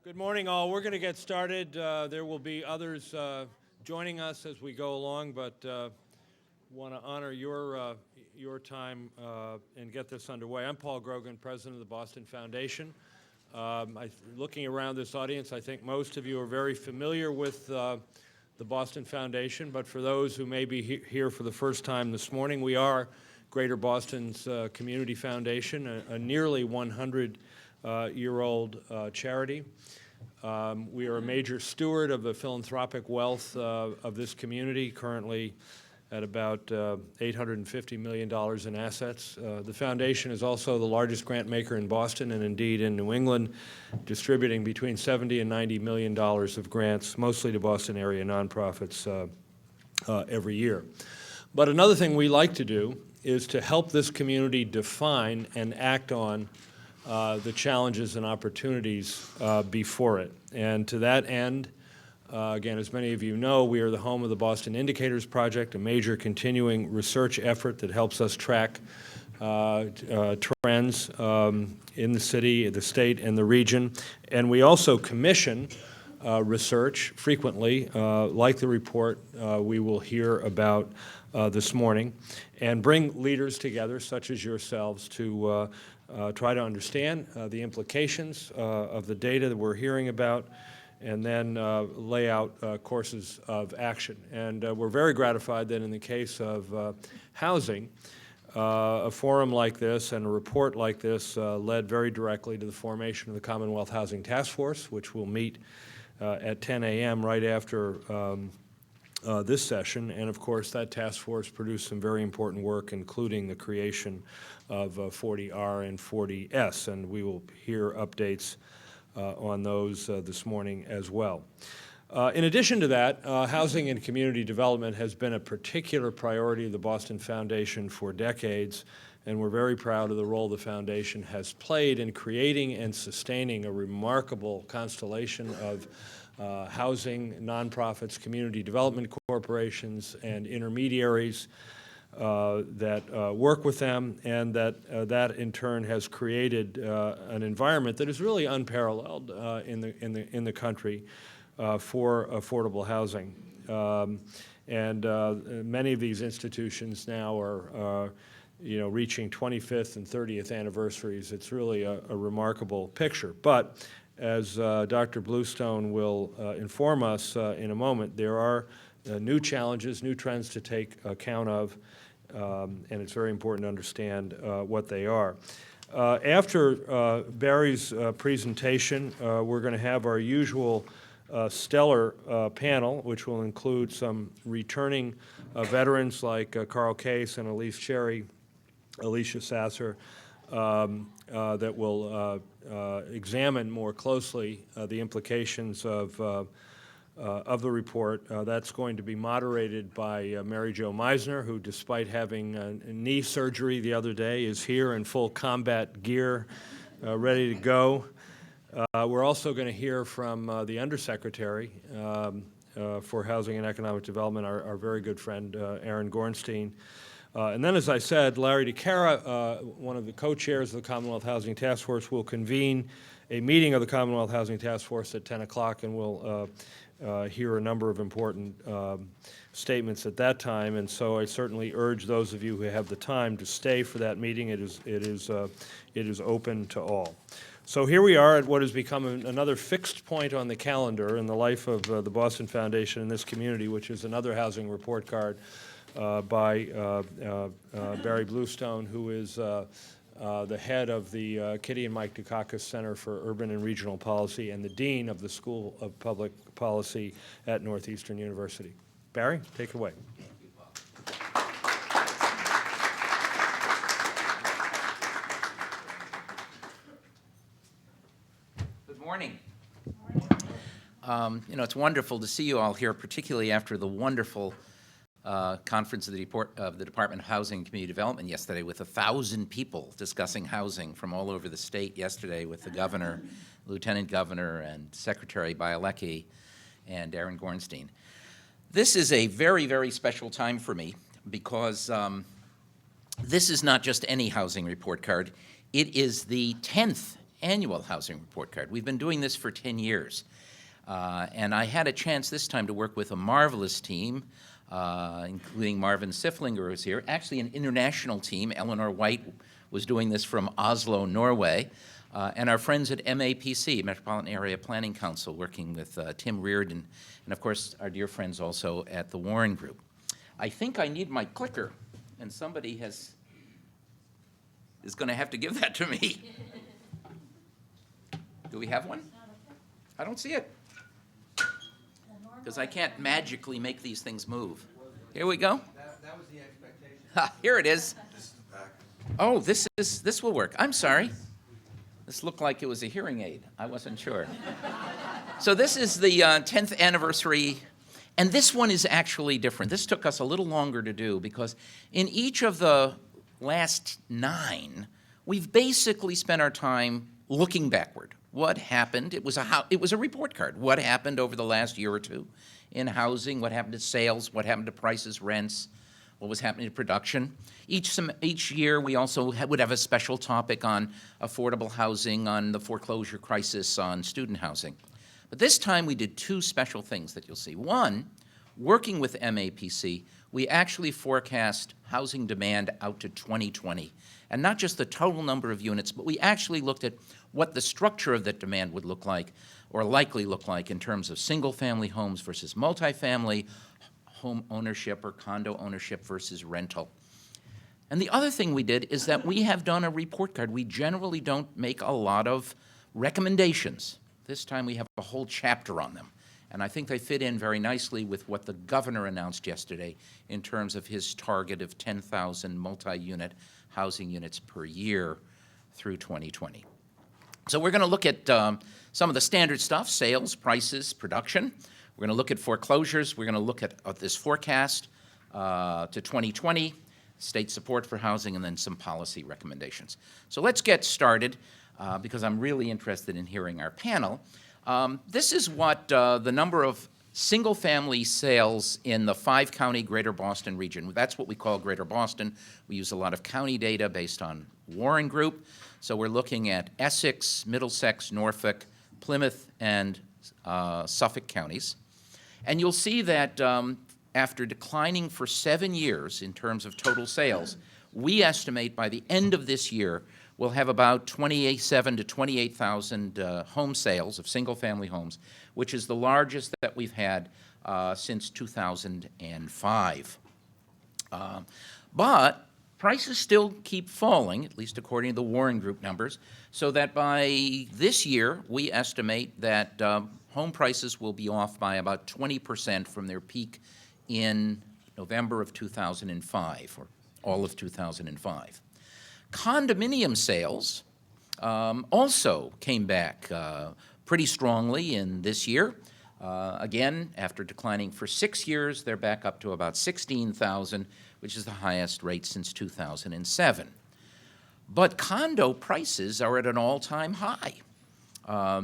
Good morning, all. We're going to get started. There will be others joining us as we go along, but want to honor your time and get this underway. I'm Paul Grogan, president of the Boston Foundation. Looking around this audience, I think most of you are very familiar with the Boston Foundation, but for those who may be here for the first time this morning, we are Greater Boston's community foundation, a nearly 100-year-old charity. We are a major steward of the philanthropic wealth of this community, currently at about $850 million in assets. The foundation is also the largest grant maker in Boston and indeed in New England, distributing between $70 and $90 million of grants, mostly to Boston area nonprofits every year. But another thing we like to do is to help this community define and act on the challenges and opportunities before it. And to that end, again, as many of you know, we are the home of the Boston Indicators Project, a major continuing research effort that helps us track trends in the city, the state, and the region. And we also commission research frequently, like the report we will hear about this morning, and bring leaders together, such as yourselves, to try to understand the implications of the data that we're hearing about, and then lay out courses of action. And we're very gratified that in the case of housing, a forum like this and a report like this led very directly to the formation of the Commonwealth Housing Taskforce, which will meet at 10 a.m. right after this session. And of course, that task force produced some very important work, including the creation of 40R and 40S, and we will hear updates on those this morning as well. In addition to that, housing and community development has been a particular priority of the Boston Foundation for decades, and we're very proud of the role the foundation has played in creating and sustaining a remarkable constellation of housing, nonprofits, community development corporations, and intermediaries that work with them, and that in turn has created an environment that is really unparalleled in the country for affordable housing. And many of these institutions now are reaching 25th and 30th anniversaries. It's really a remarkable picture. But as Dr. Bluestone will inform us in a moment, there are new challenges, new trends to take account of, and it's very important to understand what they are. After Barry's presentation, we're going to have our usual stellar panel, which will include some returning veterans like Karl Case and Elyse, Alicia Sasser, that will examine more closely the implications of the report. That's going to be moderated by Mary Jo Meisner, who, despite having knee surgery the other day, is here in full combat gear, ready to go. We're also going to hear from the Undersecretary for Housing and Economic Development, our very good friend, Aaron Gornstein. And then, as I said, Larry DeCara, one of the co-chairs of the Commonwealth Housing Task Force, will convene a meeting of the Commonwealth Housing Task Force at 10 o'clock, and we'll hear a number of important statements at that time. And so I certainly urge those of you who have the time to stay for that meeting. It is open to all. So here we are at what has become another fixed point on the calendar in the life of the Boston Foundation and this community, which is another housing report card by Barry Bluestone, who is the head of the Kitty and Mike Dukakis Center for Urban and Regional Policy and the dean of the School of Public Policy at Northeastern University. Barry, take it away. Good morning. It's wonderful to see you all here, particularly after the wonderful conference of the Department of Housing and Community Development yesterday, with 1,000 people discussing housing from all over the state yesterday, with the governor, lieutenant governor, and Secretary Bielecki and Aaron Gornstein. This is a very, very special time for me because this is not just any housing report card. It is the 10th annual housing report card. We've been doing this for 10 years. And I had a chance this time to work with a marvelous team, including Marvin Siflinger, who's here. Actually, an international team. Eleanor White was doing this from Oslo, Norway. And our friends at MAPC, Metropolitan Area Planning Council, working with Tim Reardon, and of course, our dear friends also at the Warren Group. I think I need my clicker, and somebody is going to have to give that to me. Do we have one? I don't see it. Because I can't magically make these things move. Here we go. That was the expectation. Ha, here it is. This is the back. Oh, this will work. I'm sorry. This looked like it was a hearing aid. I wasn't sure. So this is the 10th anniversary, and this one is actually different. This took us a little longer to do because in each of the last 9, we've basically spent our time looking backward. What happened? It was a report card. What happened over the last year or two in housing? What happened to sales? What happened to prices, rents? What was happening to production? Each year, we also would have a special topic on affordable housing, on the foreclosure crisis, on student housing. But this time, we did 2 special things that you'll see. One, working with MAPC, we actually forecast housing demand out to 2020. And not just the total number of units, but we actually looked at what the structure of that demand would look like, or likely look like, in terms of single-family homes versus multifamily, home ownership or condo ownership versus rental. And the other thing we did is that we have done a report card. We generally don't make a lot of recommendations. This time we have a whole chapter on them. And I think they fit in very nicely with what the governor announced yesterday in terms of his target of 10,000 multi-unit housing units per year through 2020. So we're going to look at some of the standard stuff: sales, prices, production. We're going to look at foreclosures. We're going to look at this forecast to 2020, state support for housing, and then some policy recommendations. So let's get started because I'm really interested in hearing our panel. This is what the number of single-family sales in the 5-county Greater Boston region. That's what we call Greater Boston. We use a lot of county data based on Warren Group. So we're looking at Essex, Middlesex, Norfolk, Plymouth, and Suffolk counties. And you'll see that after declining for 7 years in terms of total sales, we estimate by the end of this year we'll have about 27,000 to 28,000 home sales of single-family homes, which is the largest that we've had since 2005. But prices still keep falling, at least according to the Warren Group numbers, so that by this year, we estimate that home prices will be off by about 20% from their peak in November of 2005, or all of 2005. Condominium sales also came back pretty strongly in this year. Again, after declining for 6 years, they're back up to about 16,000, which is the highest rate since 2007. But condo prices are at an all-time high.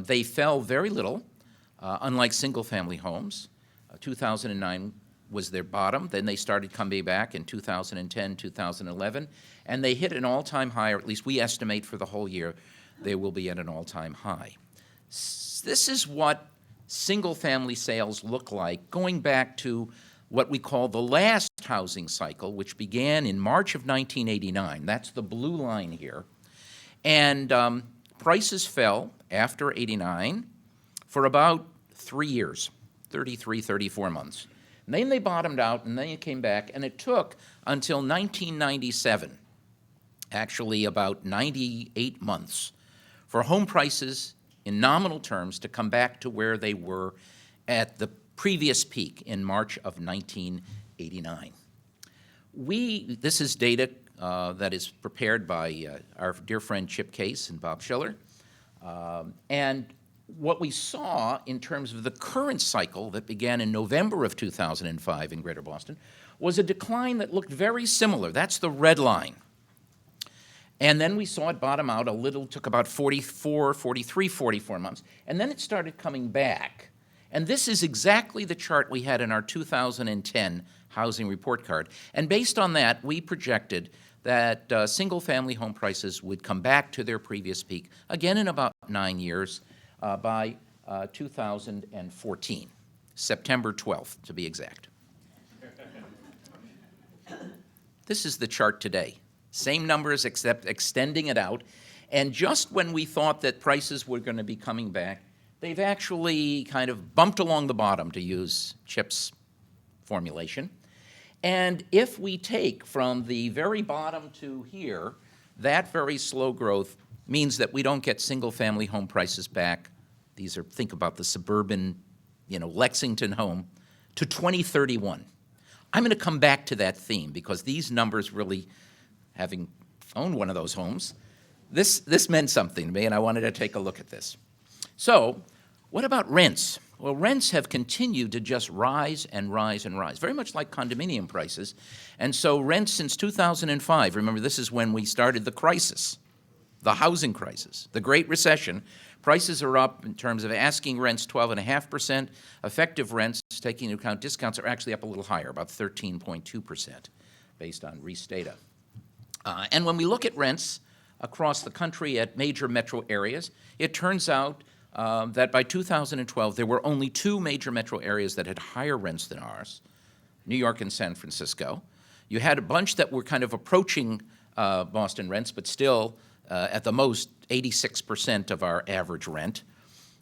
They fell very little, unlike single-family homes. 2009 was their bottom. Then they started coming back in 2010, 2011, and they hit an all-time high, or at least we estimate for the whole year they will be at an all-time high. This is what single-family sales look like going back to what we call the last housing cycle, which began in March of 1989. That's the blue line here. And prices fell after 89 for about 3 years, 33, 34 months. And then they bottomed out, and then it came back, and it took until 1997, actually about 98 months, for home prices in nominal terms to come back to where they were at the previous peak in March of 1989. This is data that is prepared by our dear friend Chip Case and Bob Schiller. And what we saw in terms of the current cycle that began in November of 2005 in Greater Boston was a decline that looked very similar. That's the red line. And then we saw it bottom out a little, took about 44 months, and then it started coming back. And this is exactly the chart we had in our 2010 housing report card. And based on that, we projected that single-family home prices would come back to their previous peak, again in about 9 years, by 2014, September 12th, to be exact. This is the chart today. Same numbers, except extending it out. And just when we thought that prices were going to be coming back, they've actually kind of bumped along the bottom, to use Chip's formulation. And if we take from the very bottom to here, that very slow growth means that we don't get single-family home prices back. These are, think about the suburban, Lexington home, to 2031. I'm going to come back to that theme because these numbers really, having owned one of those homes, this meant something to me, and I wanted to take a look at this. So, what about rents? Well, rents have continued to just rise and rise and rise, very much like condominium prices. And so rents since 2005, remember this is when we started the crisis, the housing crisis, the Great Recession. Prices are up in terms of asking rents 12.5%. Effective rents, taking into account discounts, are actually up a little higher, about 13.2%, based on Reese data. And when we look at rents across the country at major metro areas, it turns out that by 2012, there were only 2 major metro areas that had higher rents than ours, New York and San Francisco. You had a bunch that were kind of approaching Boston rents, but still at the most 86% of our average rent.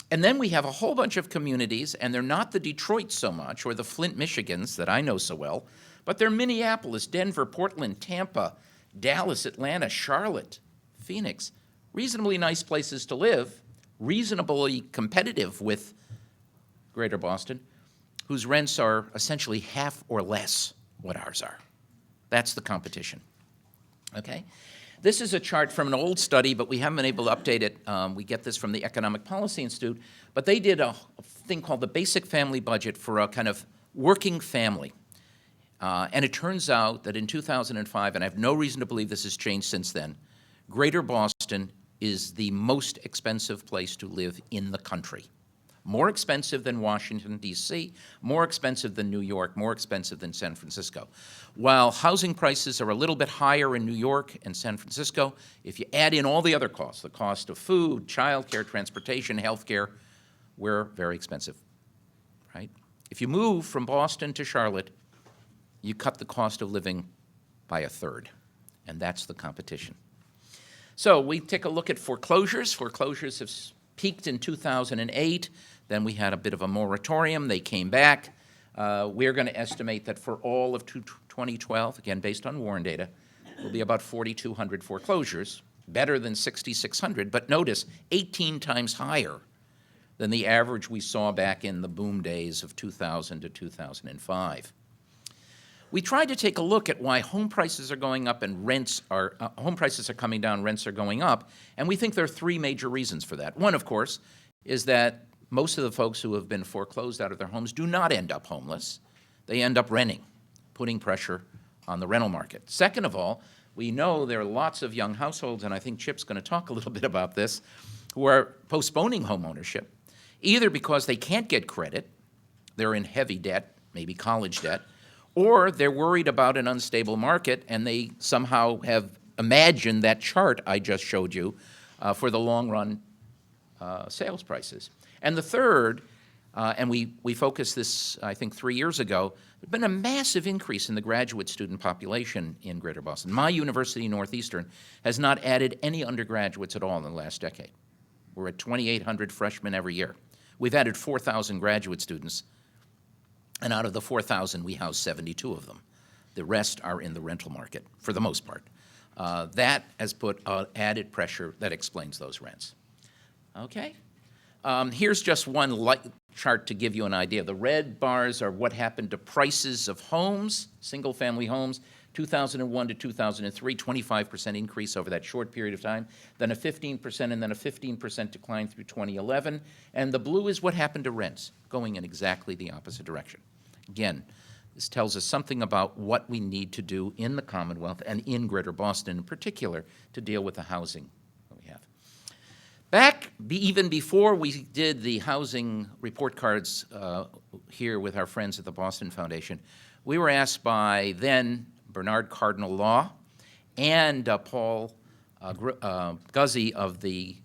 And then we have a whole bunch of communities, and they're not the Detroit so much, or the Flint, Michigans that I know so well, but they're Minneapolis, Denver, Portland, Tampa, Dallas, Atlanta, Charlotte, Phoenix. Reasonably nice places to live, reasonably competitive with Greater Boston, whose rents are essentially half or less what ours are. That's the competition, okay? This is a chart from an old study, but we haven't been able to update it. We get this from the Economic Policy Institute, but they did a thing called the Basic Family Budget for a kind of working family. And it turns out that in 2005, and I have no reason to believe this has changed since then, Greater Boston is the most expensive place to live in the country. More expensive than Washington, D.C., more expensive than New York, more expensive than San Francisco. While housing prices are a little bit higher in New York and San Francisco, if you add in all the other costs, the cost of food, childcare, transportation, healthcare, we're very expensive, right? If you move from Boston to Charlotte, you cut the cost of living by 1/3, and that's the competition. So we take a look at foreclosures. Foreclosures have peaked in 2008. Then we had a bit of a moratorium. They came back. We're going to estimate that for all of 2012, again, based on Warren data, will be about 4,200 foreclosures, better than 6,600, but notice 18 times higher than the average we saw back in the boom days of 2000 to 2005. We tried to take a look at why home prices are going up and home prices are coming down, rents are going up, and we think there are 3 major reasons for that. One, of course, is that most of the folks who have been foreclosed out of their homes do not end up homeless. They end up renting, putting pressure on the rental market. Second of all, we know there are lots of young households, and I think Chip's going to talk a little bit about this, who are postponing home ownership, either because they can't get credit, they're in heavy debt, maybe college debt, or they're worried about an unstable market and they somehow have imagined that chart I just showed you for the long-run sales prices. And the third, and we focused this, I think, 3 years ago, there's been a massive increase in the graduate student population in Greater Boston. My university, Northeastern, has not added any undergraduates at all in the last decade. We're at 2,800 freshmen every year. We've added 4,000 graduate students, and out of the 4,000, we house 72 of them. The rest are in the rental market, for the most part. That has put added pressure that explains those rents. Okay? Here's just one light chart to give you an idea. The red bars are what happened to prices of homes, single-family homes, 2001 to 2003, 25% increase over that short period of time, then a 15% and then a 15% decline through 2011. And the blue is what happened to rents, going in exactly the opposite direction. Again, this tells us something about what we need to do in the Commonwealth and in Greater Boston in particular to deal with the housing that we have. Back even before we did the housing report cards here with our friends at the Boston Foundation, we were asked by then Bernard Cardinal Law and Paul Guzzi of the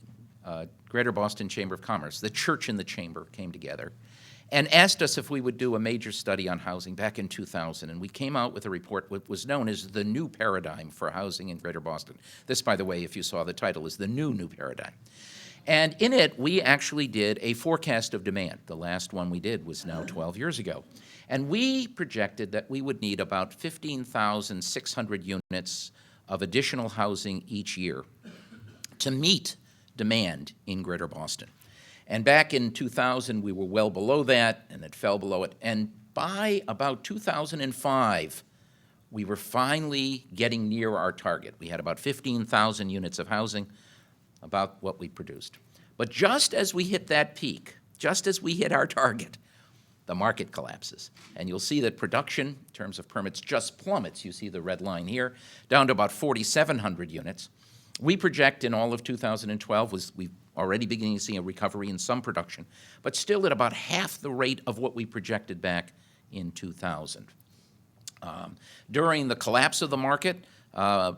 Greater Boston Chamber of Commerce, the church and the chamber, came together and asked us if we would do a major study on housing back in 2000. And we came out with a report, what was known as the New Paradigm for Housing in Greater Boston. This, by the way, if you saw the title, is the New Paradigm. And in it, we actually did a forecast of demand. The last one we did was now 12 years ago. And we projected that we would need about 15,600 units of additional housing each year to meet demand in Greater Boston. And back in 2000, we were well below that, and it fell below it. And by about 2005, we were finally getting near our target. We had about 15,000 units of housing, about what we produced. But just as we hit that peak, just as we hit our target, the market collapses. And you'll see that production, in terms of permits, just plummets. You see the red line here, down to about 4,700 units. We project in all of 2012, we've already beginning to see a recovery in some production, but still at about half the rate of what we projected back in 2000. During the collapse of the market,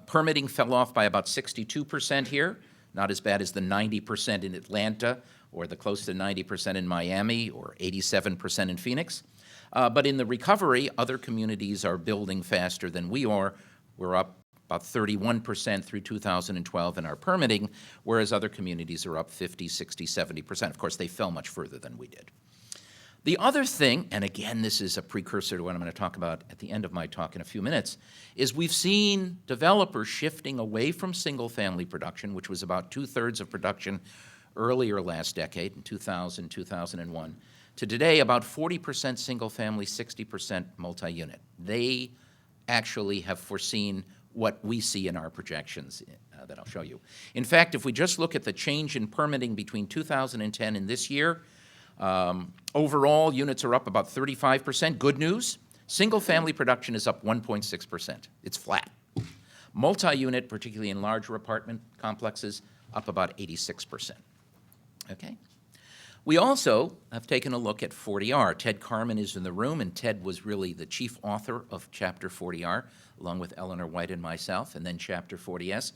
permitting fell off by about 62% here, not as bad as the 90% in Atlanta or the close to 90% in Miami or 87% in Phoenix. But in the recovery, other communities are building faster than we are. We're up about 31% through 2012 in our permitting, whereas other communities are up 50, 60, 70%. Of course, they fell much further than we did. The other thing, and again, this is a precursor to what I'm going to talk about at the end of my talk in a few minutes, is we've seen developers shifting away from single-family production, which was about 2/3 of production earlier last decade, in 2000, 2001, to today about 40% single-family, 60% multi-unit. They actually have foreseen what we see in our projections that I'll show you. In fact, if we just look at the change in permitting between 2010 and this year, overall units are up about 35%. Good news, single-family production is up 1.6%. It's flat. Multi-unit, particularly in larger apartment complexes, up about 86%. Okay? We also have taken a look at 40R. Ted Carman is in the room, and Ted was really the chief author of Chapter 40R, along with Eleanor White and myself, and then Chapter 40S.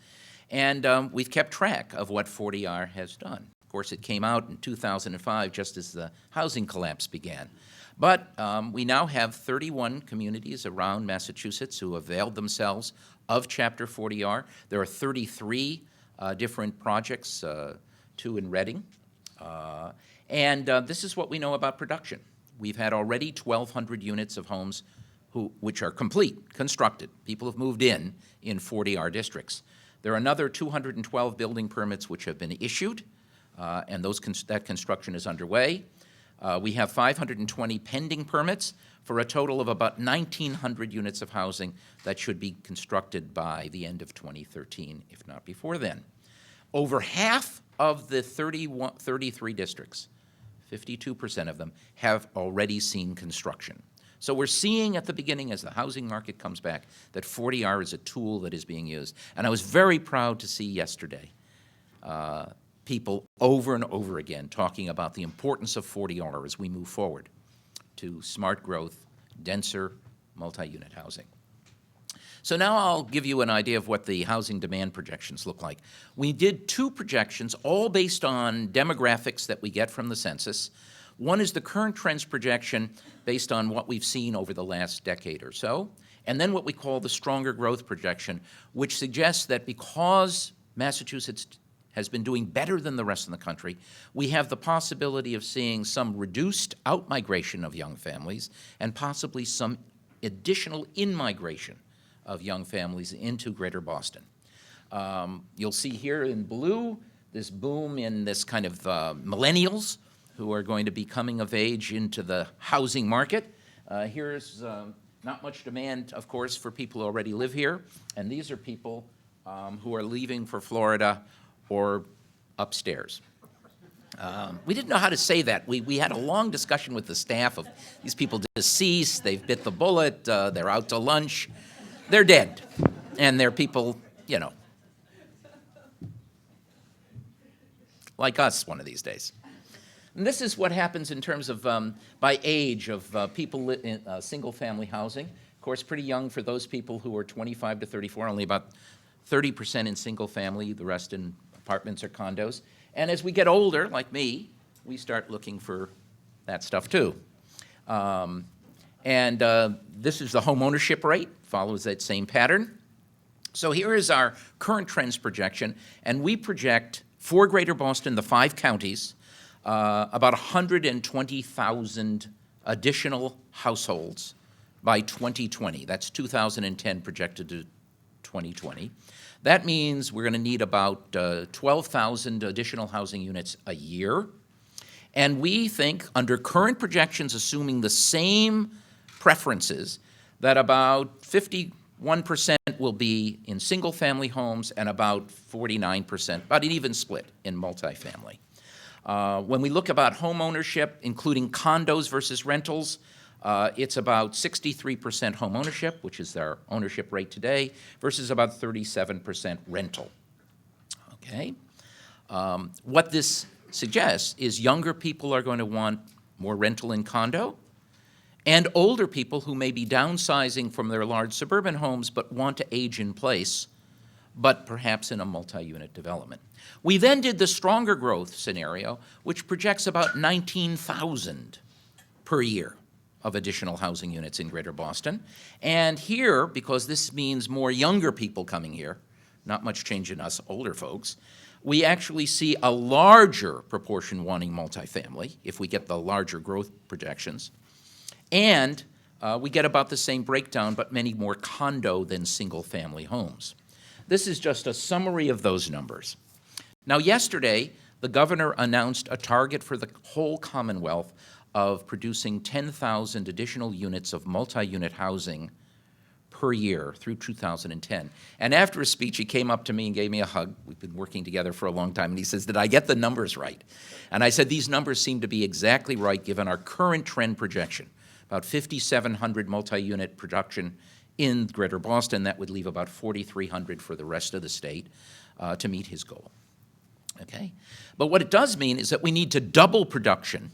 And we've kept track of what 40R has done. Of course, it came out in 2005, just as the housing collapse began. But we now have 31 communities around Massachusetts who availed themselves of Chapter 40R. There are 33 different projects, 2 in Reading. And this is what we know about production. We've had already 1,200 units of homes which are complete, constructed. People have moved in 40R districts. There are another 212 building permits which have been issued, and that construction is underway. We have 520 pending permits for a total of about 1,900 units of housing that should be constructed by the end of 2013, if not before then. Over half of the 33 districts, 52% of them, have already seen construction. So we're seeing at the beginning, as the housing market comes back, that 40R is a tool that is being used. And I was very proud to see yesterday people over and over again talking about the importance of 40R as we move forward to smart growth, denser, multi-unit housing. So now I'll give you an idea of what the housing demand projections look like. We did 2 projections, all based on demographics that we get from the census. One is the current trends projection based on what we've seen over the last decade or so, and then what we call the stronger growth projection, which suggests that because Massachusetts has been doing better than the rest of the country, we have the possibility of seeing some reduced out-migration of young families and possibly some additional in-migration of young families into Greater Boston. You'll see here in blue this boom in this kind of millennials who are going to be coming of age into the housing market. Here's not much demand, of course, for people who already live here, and these are people who are leaving for Florida or upstairs. We didn't know how to say that. We had a long discussion with the staff of these people deceased, they've bit the bullet, they're out to lunch. They're dead, and they're people, you know, like us one of these days. And this is what happens in terms of, by age of people in single-family housing. Of course, pretty young for those people who are 25 to 34, only about 30% in single family, the rest in apartments or condos. And as we get older, like me, we start looking for that stuff too. This is the home ownership rate, follows that same pattern. So here is our current trends projection, and we project for Greater Boston, the 5 counties, about 120,000 additional households by 2020. That's 2010 projected to 2020. That means we're going to need about 12,000 additional housing units a year. And we think, under current projections, assuming the same preferences, that about 51% will be in single-family homes and about 49%, about an even split in multifamily. When we look about home ownership, including condos versus rentals, it's about 63% home ownership, which is our ownership rate today, versus about 37% rental. Okay? What this suggests is younger people are going to want more rental and condo, and older people who may be downsizing from their large suburban homes but want to age in place, but perhaps in a multi-unit development. We then did the stronger growth scenario, which projects about 19,000 per year of additional housing units in Greater Boston. And here, because this means more younger people coming here, not much change in us older folks, we actually see a larger proportion wanting multifamily if we get the larger growth projections. And we get about the same breakdown, but many more condo than single-family homes. This is just a summary of those numbers. Now, yesterday, the governor announced a target for the whole Commonwealth of producing 10,000 additional units of multi-unit housing per year through 2010. And after his speech, he came up to me and gave me a hug. We've been working together for a long time, and he says, "Did I get the numbers right?" And I said, "These numbers seem to be exactly right given our current trend projection." About 5,700 multi-unit production in Greater Boston. That would leave about 4,300 for the rest of the state to meet his goal. Okay? But what it does mean is that we need to double production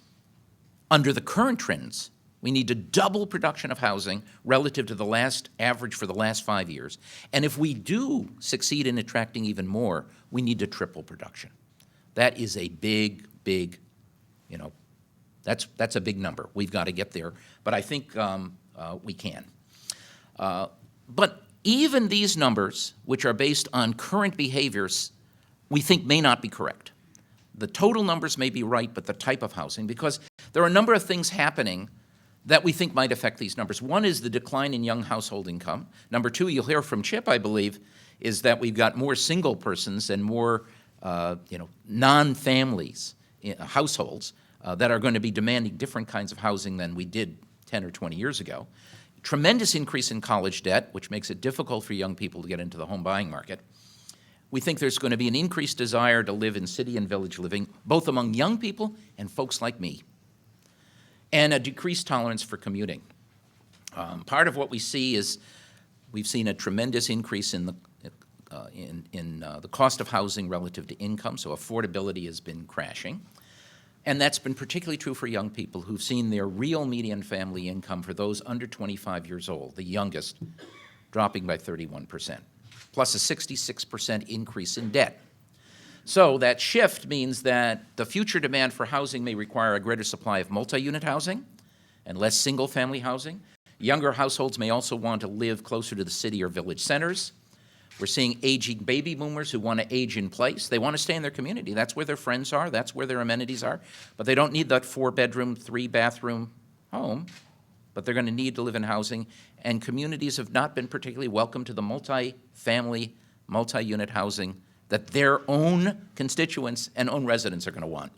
under the current trends. We need to double production of housing relative to the last average for the last 5 years. And if we do succeed in attracting even more, we need to triple production. That is a big, that's a big number. We've got to get there, but I think we can. But even these numbers, which are based on current behaviors, we think may not be correct. The total numbers may be right, but the type of housing, because there are a number of things happening that we think might affect these numbers. One is the decline in young household income. Number two, you'll hear from Chip, I believe, is that we've got more single persons and more non-families, households, that are going to be demanding different kinds of housing than we did 10 or 20 years ago. Tremendous increase in college debt, which makes it difficult for young people to get into the home buying market. We think there's going to be an increased desire to live in city and village living, both among young people and folks like me, and a decreased tolerance for commuting. Part of what we see is we've seen a tremendous increase in the cost of housing relative to income, so affordability has been crashing. And that's been particularly true for young people who've seen their real median family income for those under 25 years old, the youngest, dropping by 31%, plus a 66% increase in debt. So that shift means that the future demand for housing may require a greater supply of multi-unit housing and less single-family housing. Younger households may also want to live closer to the city or village centers. We're seeing aging baby boomers who want to age in place. They want to stay in their community. That's where their friends are. That's where their amenities are. But they don't need that 4-bedroom, 3-bathroom home. But they're going to need to live in housing. And communities have not been particularly welcome to the multi-family, multi-unit housing that their own constituents and own residents are going to want.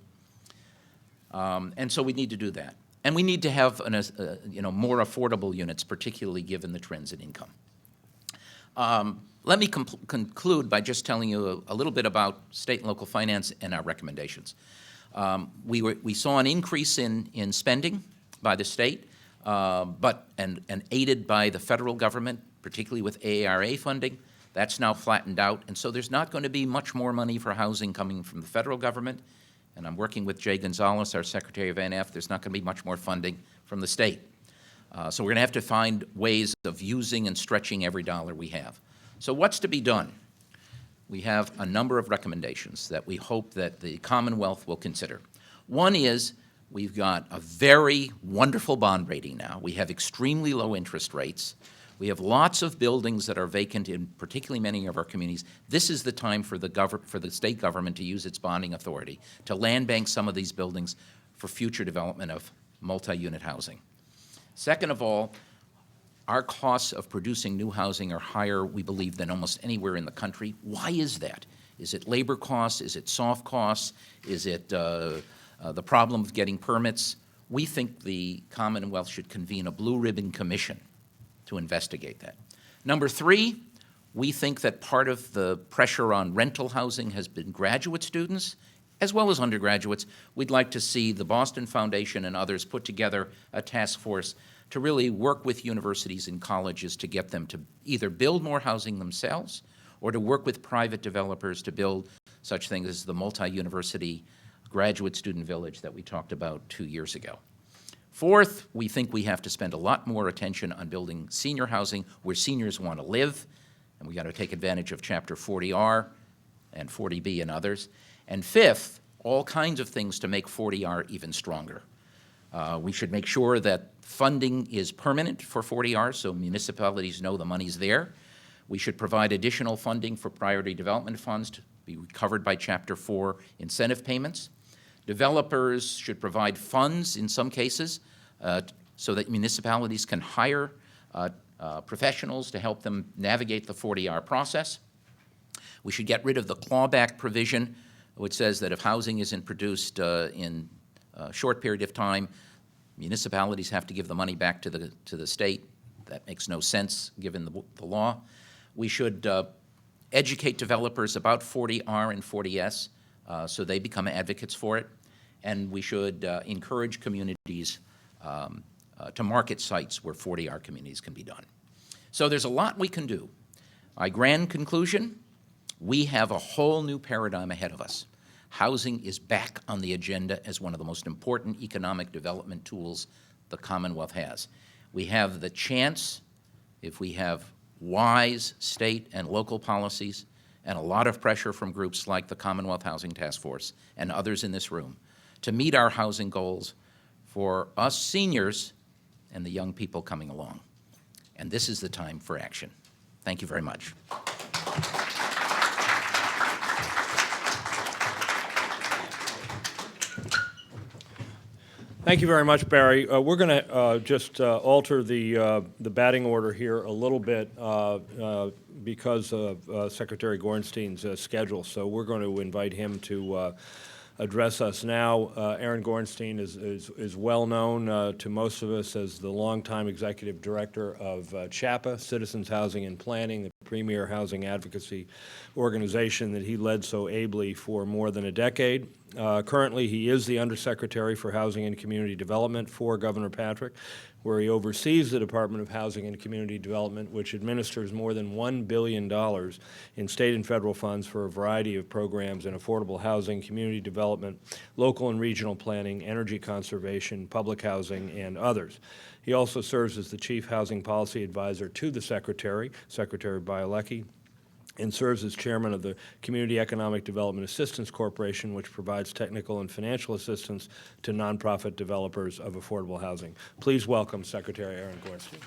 And so we need to do that. And we need to have more affordable units, particularly given the trends in income. Let me conclude by just telling you a little bit about state and local finance and our recommendations. We saw an increase in spending by the state, and aided by the federal government, particularly with AARA funding. That's now flattened out, and so there's not going to be much more money for housing coming from the federal government. And I'm working with Jay Gonzalez, our Secretary of NF. There's not going to be much more funding from the state. So we're going to have to find ways of using and stretching every dollar we have. So what's to be done? we have a number of recommendations that we hope that the Commonwealth will consider. One is we've got a very wonderful bond rating now. We have extremely low interest rates. We have lots of buildings that are vacant in particularly many of our communities. This is the time for the state government to use its bonding authority to land bank some of these buildings for future development of multi-unit housing. Second of all, our costs of producing new housing are higher, we believe, than almost anywhere in the country. Why is that? Is it labor costs? Is it soft costs? Is it the problem of getting permits? We think the Commonwealth should convene a blue ribbon commission to investigate that. Number three, we think that part of the pressure on rental housing has been graduate students as well as undergraduates. We'd like to see the Boston Foundation and others put together a task force to really work with universities and colleges to get them to either build more housing themselves or to work with private developers to build such things as the multi-university graduate student village that we talked about 2 years ago. Fourth, we think we have to spend a lot more attention on building senior housing where seniors want to live, and we got to take advantage of Chapter 40R and 40B and others. And fifth, all kinds of things to make 40R even stronger. We should make sure that funding is permanent for 40R so municipalities know the money's there. We should provide additional funding for priority development funds to be covered by Chapter 4 incentive payments. Developers should provide funds in some cases so that municipalities can hire professionals to help them navigate the 40R process. We should get rid of the clawback provision, which says that if housing isn't produced in a short period of time, municipalities have to give the money back to the state. That makes no sense given the law. We should educate developers about 40R and 40S so they become advocates for it. And we should encourage communities to market sites where 40R communities can be done. So there's a lot we can do. My grand conclusion, we have a whole new paradigm ahead of us. Housing is back on the agenda as one of the most important economic development tools the Commonwealth has. We have the chance, if we have wise state and local policies and a lot of pressure from groups like the Commonwealth Housing Task Force and others in this room, to meet our housing goals for us seniors and the young people coming along. And this is the time for action. Thank you very much. Thank you very much, Barry. We're going to just alter the batting order here a little bit because of Secretary Gornstein's schedule. So we're going to invite him to address us now. Aaron Gornstein is well known to most of us as the longtime executive director of Chapa, Citizens Housing and Planning, the premier housing advocacy organization that he led so ably for more than a decade. Currently, he is the Undersecretary for Housing and Community Development for Governor Patrick, where he oversees the Department of Housing and Community Development, which administers more than $1 billion in state and federal funds for a variety of programs in affordable housing, community development, local and regional planning, energy conservation, public housing, and others. He also serves as the Chief Housing Policy Advisor to the Secretary, Secretary Bielecki, and serves as chairman of the Community Economic Development Assistance Corporation, which provides technical and financial assistance to nonprofit developers of affordable housing. Please welcome Secretary Aaron Gornstein.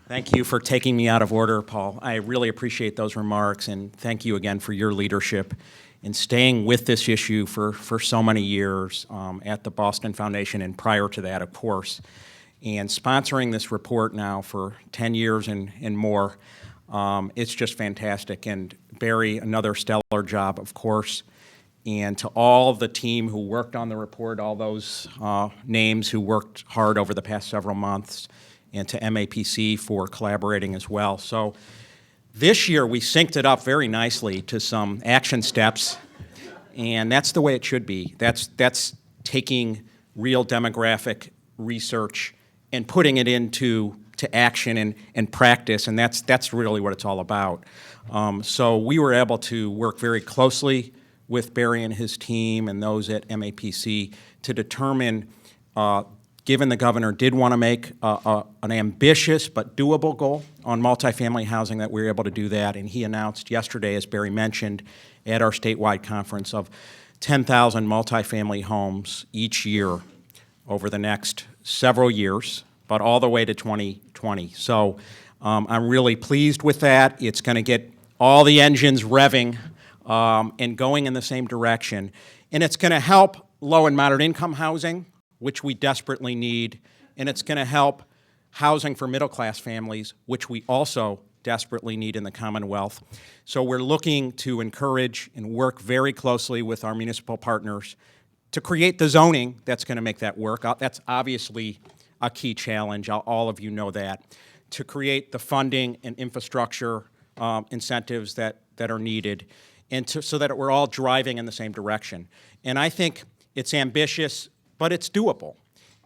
Thank you for taking me out of order, Paul. I really appreciate those remarks, and thank you again for your leadership in staying with this issue for so many years at the Boston Foundation and prior to that, of course. And sponsoring this report now for 10 years and more, it's just fantastic. And Barry, another stellar job, of course. And to all the team who worked on the report, all those names who worked hard over the past several months, and to MAPC for collaborating as well. So this year we synced it up very nicely to some action steps, and that's the way it should be. That's taking real demographic research and putting it into action and practice, and that's really what it's all about. So we were able to work very closely with Barry and his team and those at MAPC to determine given the governor did want to make an ambitious but doable goal on multifamily housing, that we were able to do that. And he announced yesterday, as Barry mentioned, at our statewide conference of 10,000 multifamily homes each year over the next several years, but all the way to 2020. So I'm really pleased with that. It's going to get all the engines revving and going in the same direction. And it's going to help low and moderate income housing, which we desperately need, and it's going to help housing for middle-class families, which we also desperately need in the Commonwealth. So we're looking to encourage and work very closely with our municipal partners to create the zoning that's going to make that work. That's obviously a key challenge. All of you know that. To create the funding and infrastructure incentives that are needed, and so that we're all driving in the same direction. And I think it's ambitious, but it's doable,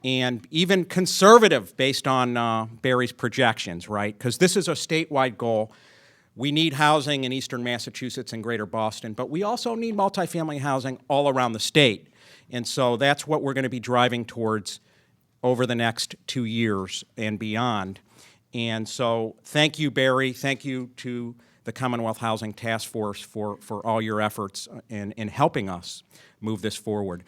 and even conservative based on Barry's projections, right? Because this is a statewide goal. We need housing in eastern Massachusetts and greater Boston, but we also need multifamily housing all around the state. And so that's what we're going to be driving towards over the next 2 years and beyond. And so thank you, Barry. Thank you to the Commonwealth Housing Task Force for all your efforts in helping us move this forward.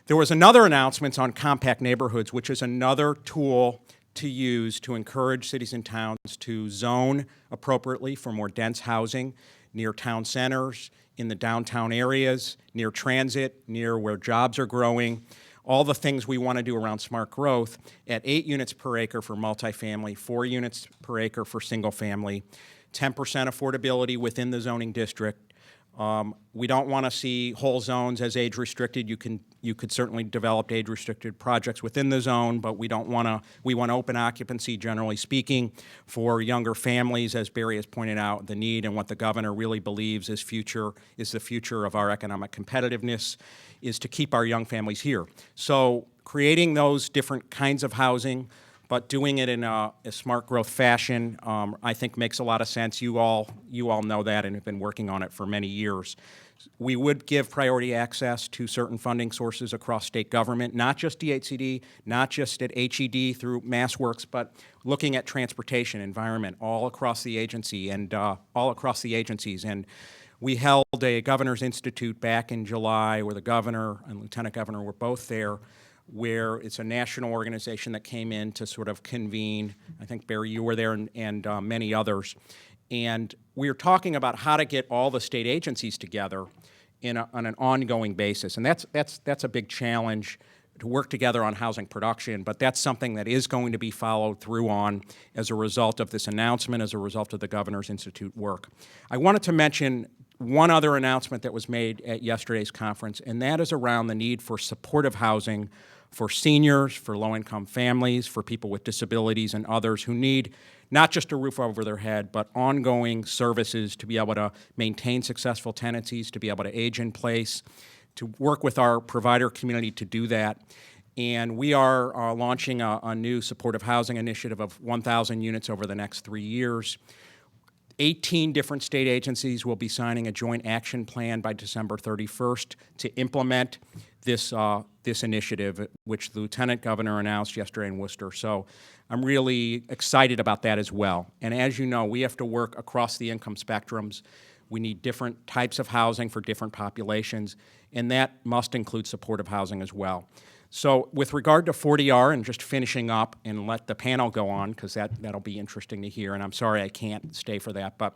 There was another announcement on compact neighborhoods, which is another tool to use to encourage cities and towns to zone appropriately for more dense housing near town centers, in the downtown areas, near transit, near where jobs are growing, all the things we want to do around smart growth at 8 units per acre for multifamily, 4 units per acre for single family, 10% affordability within the zoning district. We don't want to see whole zones as age restricted. You could certainly develop age restricted projects within the zone, but we want open occupancy, generally speaking, for younger families, as Barry has pointed out, the need and what the governor really believes is the future of our economic competitiveness, is to keep our young families here. So creating those different kinds of housing, but doing it in a smart growth fashion, I think makes a lot of sense. You all know that and have been working on it for many years. We would give priority access to certain funding sources across state government, not just DHCD, not just at HED through MassWorks, but looking at transportation, environment, all across the agency and all across the agencies. And we held a Governor's Institute back in July where the governor and lieutenant governor were both there, where it's a national organization that came in to sort of convene. I think, Barry, you were there, and many others. And we were talking about how to get all the state agencies together on an ongoing basis. And that's a big challenge, to work together on housing production, but that's something that is going to be followed through on as a result of this announcement, as a result of the Governor's Institute work. I wanted to mention one other announcement that was made at yesterday's conference, and that is around the need for supportive housing for seniors, for low-income families, for people with disabilities and others who need not just a roof over their head, but ongoing services to be able to maintain successful tenancies, to be able to age in place, to work with our provider community to do that. And we are launching a new supportive housing initiative of 1,000 units over the next 3 years. 18 different state agencies will be signing a joint action plan by December 31st to implement this initiative, which the Lieutenant Governor announced yesterday in Worcester. So I'm really excited about that as well. And as you know, we have to work across the income spectrums. We need different types of housing for different populations, and that must include supportive housing as well. So with regard to 40R, and just finishing up and let the panel go on, because that'll be interesting to hear, and I'm sorry I can't stay for that, but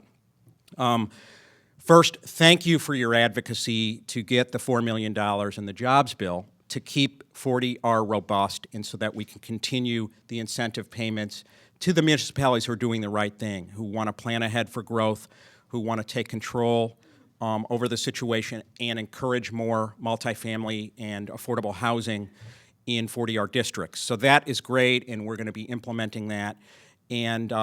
first, thank you for your advocacy to get the $4 million in the jobs bill to keep 40R robust, and so that we can continue the incentive payments to the municipalities who are doing the right thing, who want to plan ahead for growth, who want to take control over the situation and encourage more multifamily and affordable housing in 40R districts. So that is great, and we're going to be implementing that. And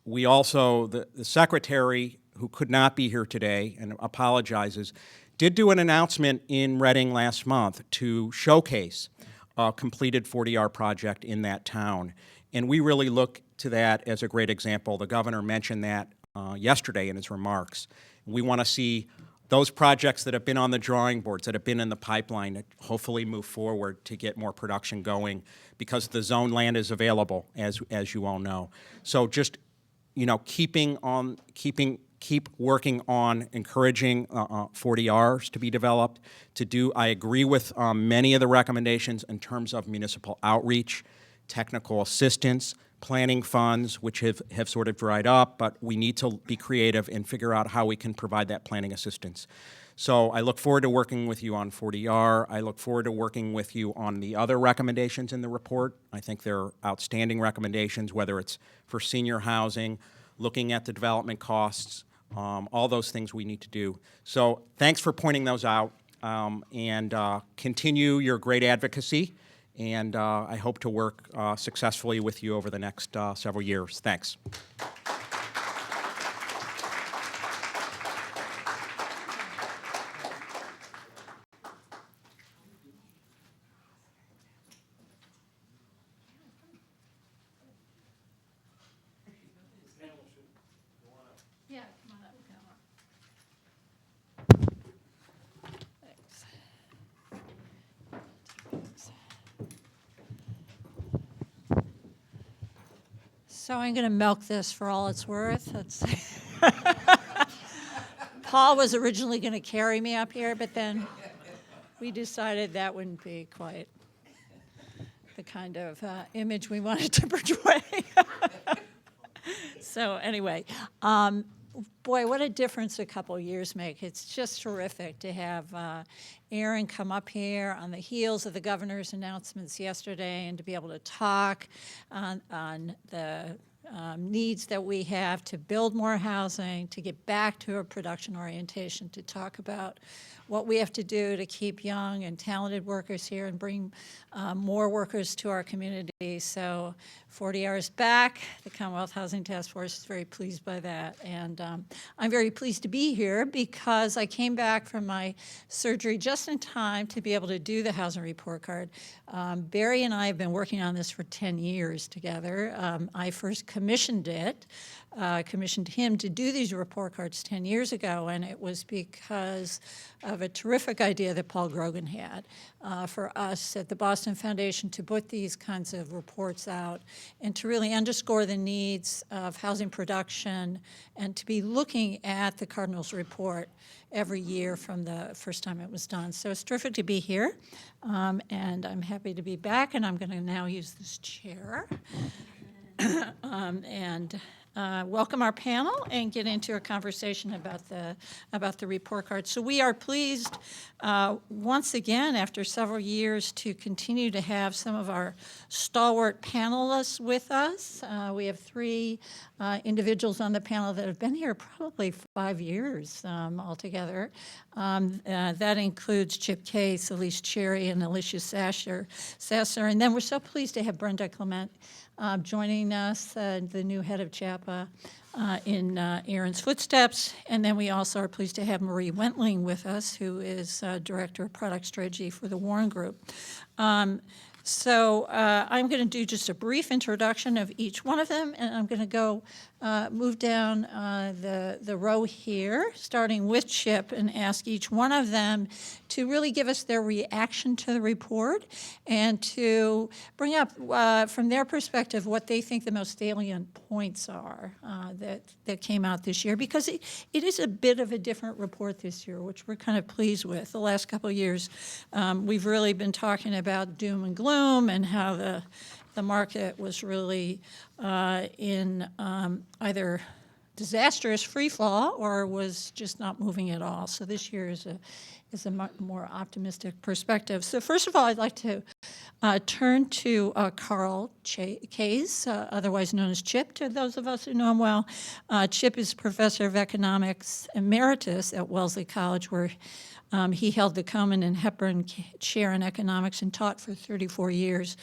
we also, the Secretary, who could not be here today and apologizes, did do an announcement in Reading last month to showcase a completed 40R project in that town. And we really look to that as a great example. The governor mentioned that yesterday in his remarks. We want to see those projects that have been on the drawing boards, that have been in the pipeline, that hopefully move forward to get more production going, because the zone land is available, as you all know. So just, keep working on encouraging 40Rs to be developed. I agree with many of the recommendations in terms of municipal outreach, technical assistance, planning funds, which have sort of dried up, but we need to be creative and figure out how we can provide that planning assistance. So I look forward to working with you on 40R. I look forward to working with you on the other recommendations in the report. I think they're outstanding recommendations, whether it's for senior housing, looking at the development costs, all those things we need to do. So thanks for pointing those out, and continue your great advocacy. And I hope to work successfully with you over the next several years. Thanks. Yeah, come on up. Thanks. So I'm going to milk this for all it's worth. Paul was originally going to carry me up here, but then we decided that wouldn't be quite the kind of image we wanted to portray. So anyway, boy, what a difference a couple of years make. It's just terrific to have Aaron come up here on the heels of the governor's announcements yesterday and to be able to talk on the needs that we have to build more housing, to get back to a production orientation, to talk about what we have to do to keep young and talented workers here and bring more workers to our community. So 40R is back. The Commonwealth Housing Task Force is very pleased by that. And I'm very pleased to be here because I came back from my surgery just in time to be able to do the housing report card. Barry and I have been working on this for 10 years together. I first commissioned him to do these report cards 10 years ago, and it was because of a terrific idea that Paul Grogan had for us at the Boston Foundation to put these kinds of reports out and to really underscore the needs of housing production and to be looking at the Cardinals report every year from the first time it was done. So it's terrific to be here, and I'm happy to be back, and I'm going to now use this chair. Welcome our panel and get into a conversation about the report card. So we are pleased once again after several years to continue to have some of our stalwart panelists with us. We have three individuals on the panel that have been here probably 5 years altogether. That includes Chip Case, Elyse Cherry, and Alicia Sasser. And then we're so pleased to have Brenda Clement joining us, the new head of Chapa, in Aaron's footsteps. And then we also are pleased to have Marie Wentling with us, who is Director of Product Strategy for the Warren Group. So I'm going to do just a brief introduction of each one of them, and I'm going to move down the row here, starting with Chip, and ask each one of them to really give us their reaction to the report and to bring up, from their perspective, what they think the most salient points are that came out this year, because it is a bit of a different report this year, which we're kind of pleased with. The last couple of years, we've really been talking about doom and gloom and how the market was really in either disastrous free fall or was just not moving at all. So this year is a much more optimistic perspective. So first of all, I'd like to turn to Karl Case, otherwise known as Chip, to those of us who know him well. Chip is Professor of Economics Emeritus at Wellesley College, where he held the Coleman and Hepburn Chair in Economics and taught for 34 years.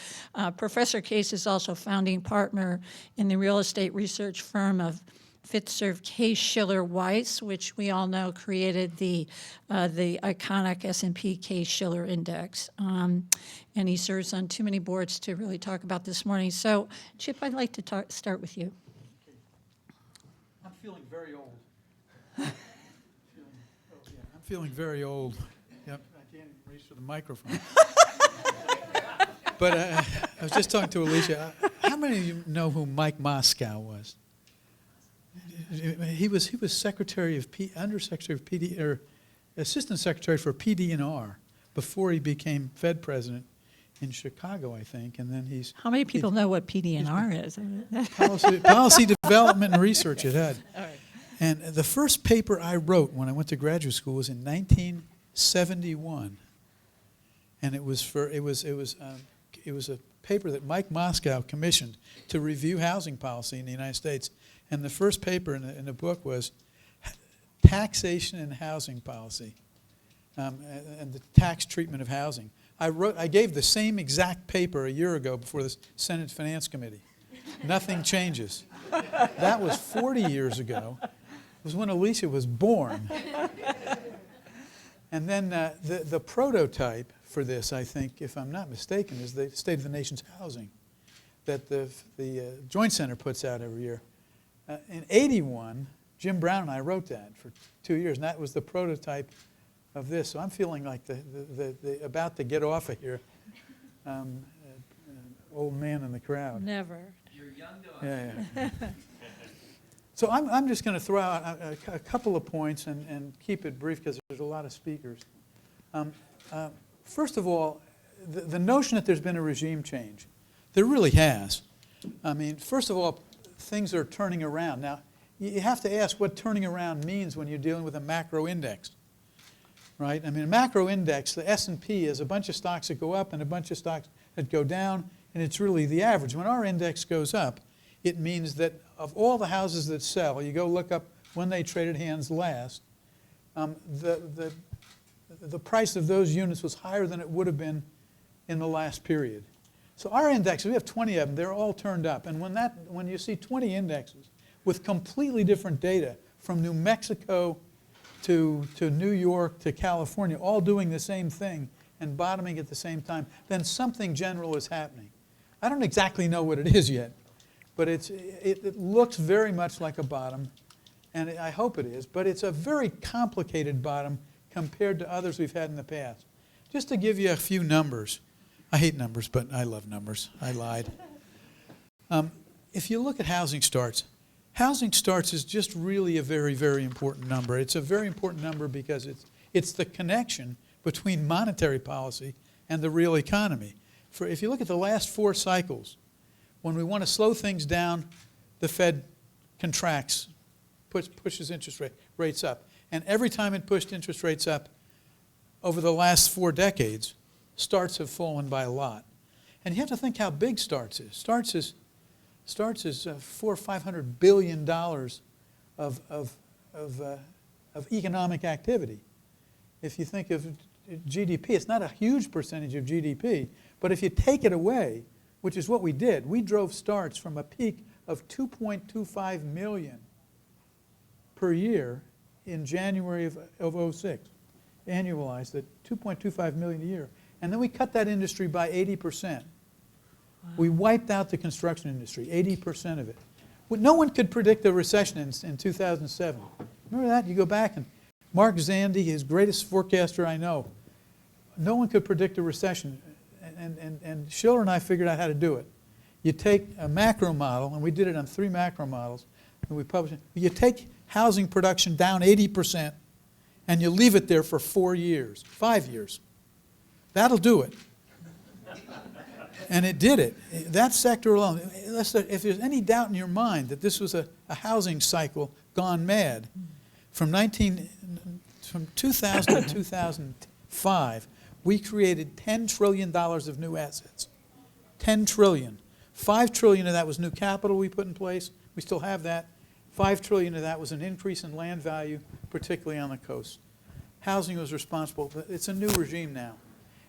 Professor Case is also founding partner in the real estate research firm of Fitzgerald Case-Shiller Weiss, which we all know created the iconic S&P Case-Shiller Index. And he serves on too many boards to really talk about this morning. So, Chip, I'd like to start with you. I'm feeling very old. feeling very old. Yep, I can't reach for the microphone. But I was just talking to Alicia. How many of you know who Mike Moscow was? He was secretary of undersecretary of PD or assistant secretary for PD&R before he became Fed president in Chicago, I think, and then he's How many people know what PD&R is? policy development and research at HUD. All right. And the first paper I wrote when I went to graduate school was in 1971, and it was a paper that Mike Moscow commissioned to review housing policy in the United States. And the first paper in the book was Taxation and Housing Policy, and the tax treatment of housing. I gave the same exact paper a year ago before the Senate Finance Committee. Nothing changes. That was 40 years ago. It was when Alicia was born. And then the prototype for this, I think, if I'm not mistaken, is the State of the Nation's Housing that the Joint Center puts out every year. In '81, Jim Brown and I wrote that for 2 years, and that was the prototype of this. So I'm feeling like the about to get off of here, old man in the crowd. Never. You're young to us. Yeah. So I'm just going to throw out a couple of points and keep it brief because there's a lot of speakers. First of all, the notion that there's been a regime change, there really has. I mean, first of all, things are turning around. Now, you have to ask what turning around means when you're dealing with a macro index, right? I mean, a macro index, the S&P is a bunch of stocks that go up and a bunch of stocks that go down, and it's really the average. When our index goes up, it means that of all the houses that sell, you go look up when they traded hands last, the price of those units was higher than it would have been in the last period. So our indexes, we have 20 of them, they're all turned up. And when you see 20 indexes with completely different data from New Mexico to New York to California, all doing the same thing and bottoming at the same time, then something general is happening. I don't exactly know what it is yet, but it looks very much like a bottom, and I hope it is, but it's a very complicated bottom compared to others we've had in the past. Just to give you a few numbers. I hate numbers, but I love numbers. I lied. If you look at housing starts is just really a very, very important number. It's a very important number because it's the connection between monetary policy and the real economy. If you look at the last 4 cycles, when we want to slow things down, the Fed contracts, pushes interest rates up. And every time it pushed interest rates up over the last 4 decades, starts have fallen by a lot. And you have to think how big starts is. Starts is $400 or $500 billion of economic activity. If you think of GDP, it's not a huge percentage of GDP, but if you take it away, which is what we did, we drove starts from a peak of 2.25 million per year in January of 06, annualized at 2.25 million a year. And then we cut that industry by 80%. Wow. We wiped out the construction industry, 80% of it. Well, no one could predict a recession in 2007. Remember that? You go back and Mark Zandi, his greatest forecaster I know, no one could predict a recession. And Schiller and I figured out how to do it. You take a macro model, and we did it on 3 macro models, and we published it. You take housing production down 80%, and you leave it there for 4 years, 5 years. That'll do it. And it did it. That sector alone, if there's any doubt in your mind that this was a housing cycle gone mad, from 2000 to 2005, we created $10 trillion of new assets. 10 trillion. 5 trillion of that was new capital we put in place. We still have that. 5 trillion of that was an increase in land value, particularly on the coast. Housing was responsible. It's a new regime now.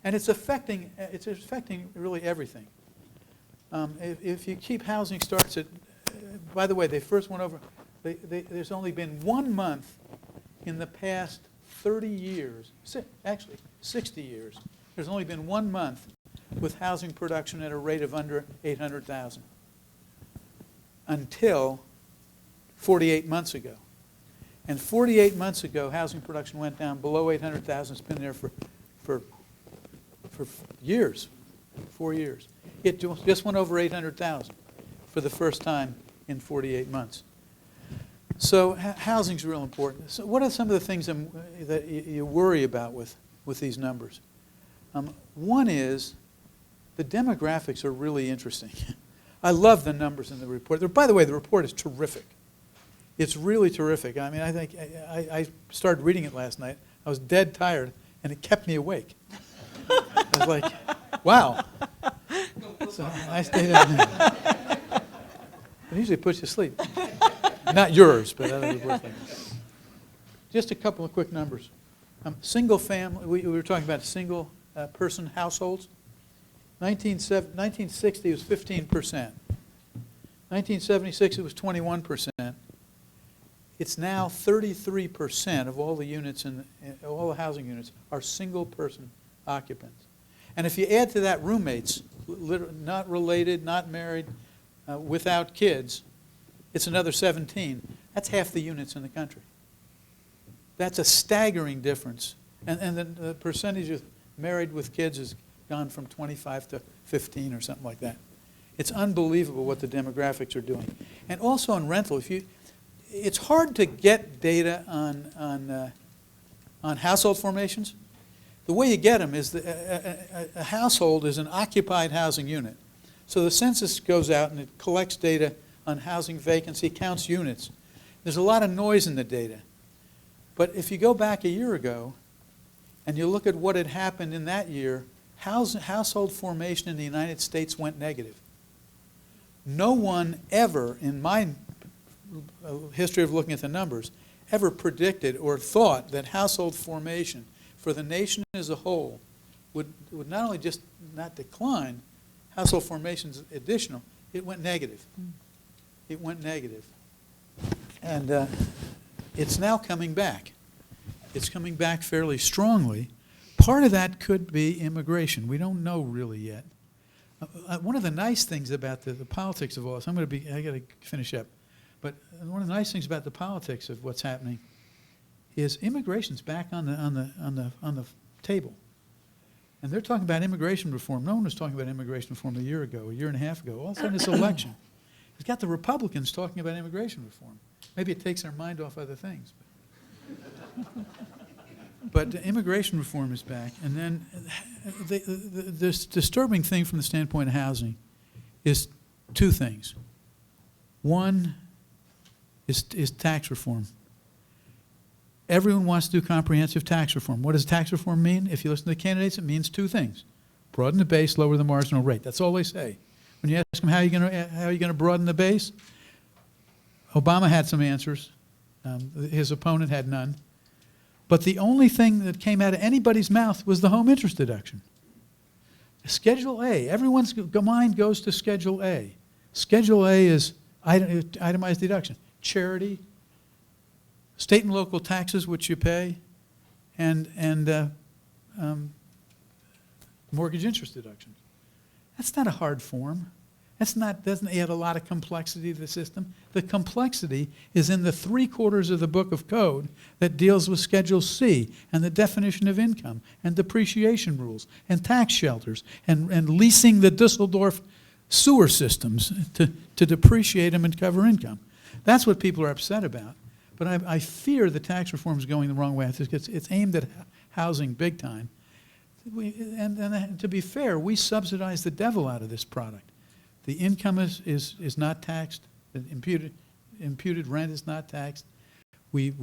And it's affecting really everything. If you keep housing starts at, by the way, they first went over, there's only been 1 month in the past 30 years, actually 60 years, there's only been 1 month with housing production at a rate of under 800,000 until 48 months ago. And 48 months ago, housing production went down below 800,000. It's been there for years, 4 years. It just went over 800,000 for the first time in 48 months. So housing's real important. So what are some of the things that you worry about with these numbers? One is the demographics are really interesting. I love the numbers in the report. By the way, the report is terrific. It's really terrific. I mean, I think I started reading it last night. I was dead tired, and it kept me awake. I was like, wow. So I stayed up there. It usually puts you to sleep. Not yours, but other people's. Just a couple of quick numbers. Single family, we were talking about single person households. 1960 was 15%. 1976 it was 21%. It's now 33% of all the units all the housing units are single person occupants. And if you add to that roommates, not related, not married, without kids, it's another 17. That's half the units in the country. That's a staggering difference. And the percentage of married with kids has gone from 25 to 15 or something like that. It's unbelievable what the demographics are doing. And also on rental, it's hard to get data on household formations. The way you get them is a household is an occupied housing unit. So the census goes out and it collects data on housing vacancy, counts units. There's a lot of noise in the data. But if you go back a year ago and you look at what had happened in that year, household formation in the United States went negative. No one ever, in my history of looking at the numbers, ever predicted or thought that household formation for the nation as a whole would not only just not decline, household formation's additional, it went negative. It went negative. And it's now coming back. It's coming back fairly strongly. Part of that could be immigration. We don't know really yet. One of the nice things about the politics of all this, I got to finish up, but one of the nice things about the politics of what's happening is immigration's back on the table. And they're talking about immigration reform. No one was talking about immigration reform a year ago, a year and a half ago. All of a sudden, this election has got the Republicans talking about immigration reform. Maybe it takes their mind off other things. But immigration reform is back. And then the disturbing thing from the standpoint of housing is two things. One is tax reform. Everyone wants to do comprehensive tax reform. What does tax reform mean? If you listen to the candidates, it means two things. Broaden the base, lower the marginal rate. That's all they say. When you ask them how are you going to broaden the base, Obama had some answers. His opponent had none. But the only thing that came out of anybody's mouth was the home interest deduction. Schedule A. Everyone's mind goes to Schedule A. Schedule A is itemized deduction. Charity, state and local taxes, which you pay, and mortgage interest deduction. That's not a hard form. Doesn't add a lot of complexity to the system. The complexity is in the 3/4 of the book of code that deals with Schedule C and the definition of income and depreciation rules and tax shelters and leasing the Dusseldorf sewer systems to depreciate them and cover income. That's what people are upset about. But I fear the tax reform is going the wrong way. It's aimed at housing big time. And to be fair, we subsidize the devil out of this product. The income is not taxed. The imputed rent is not taxed. We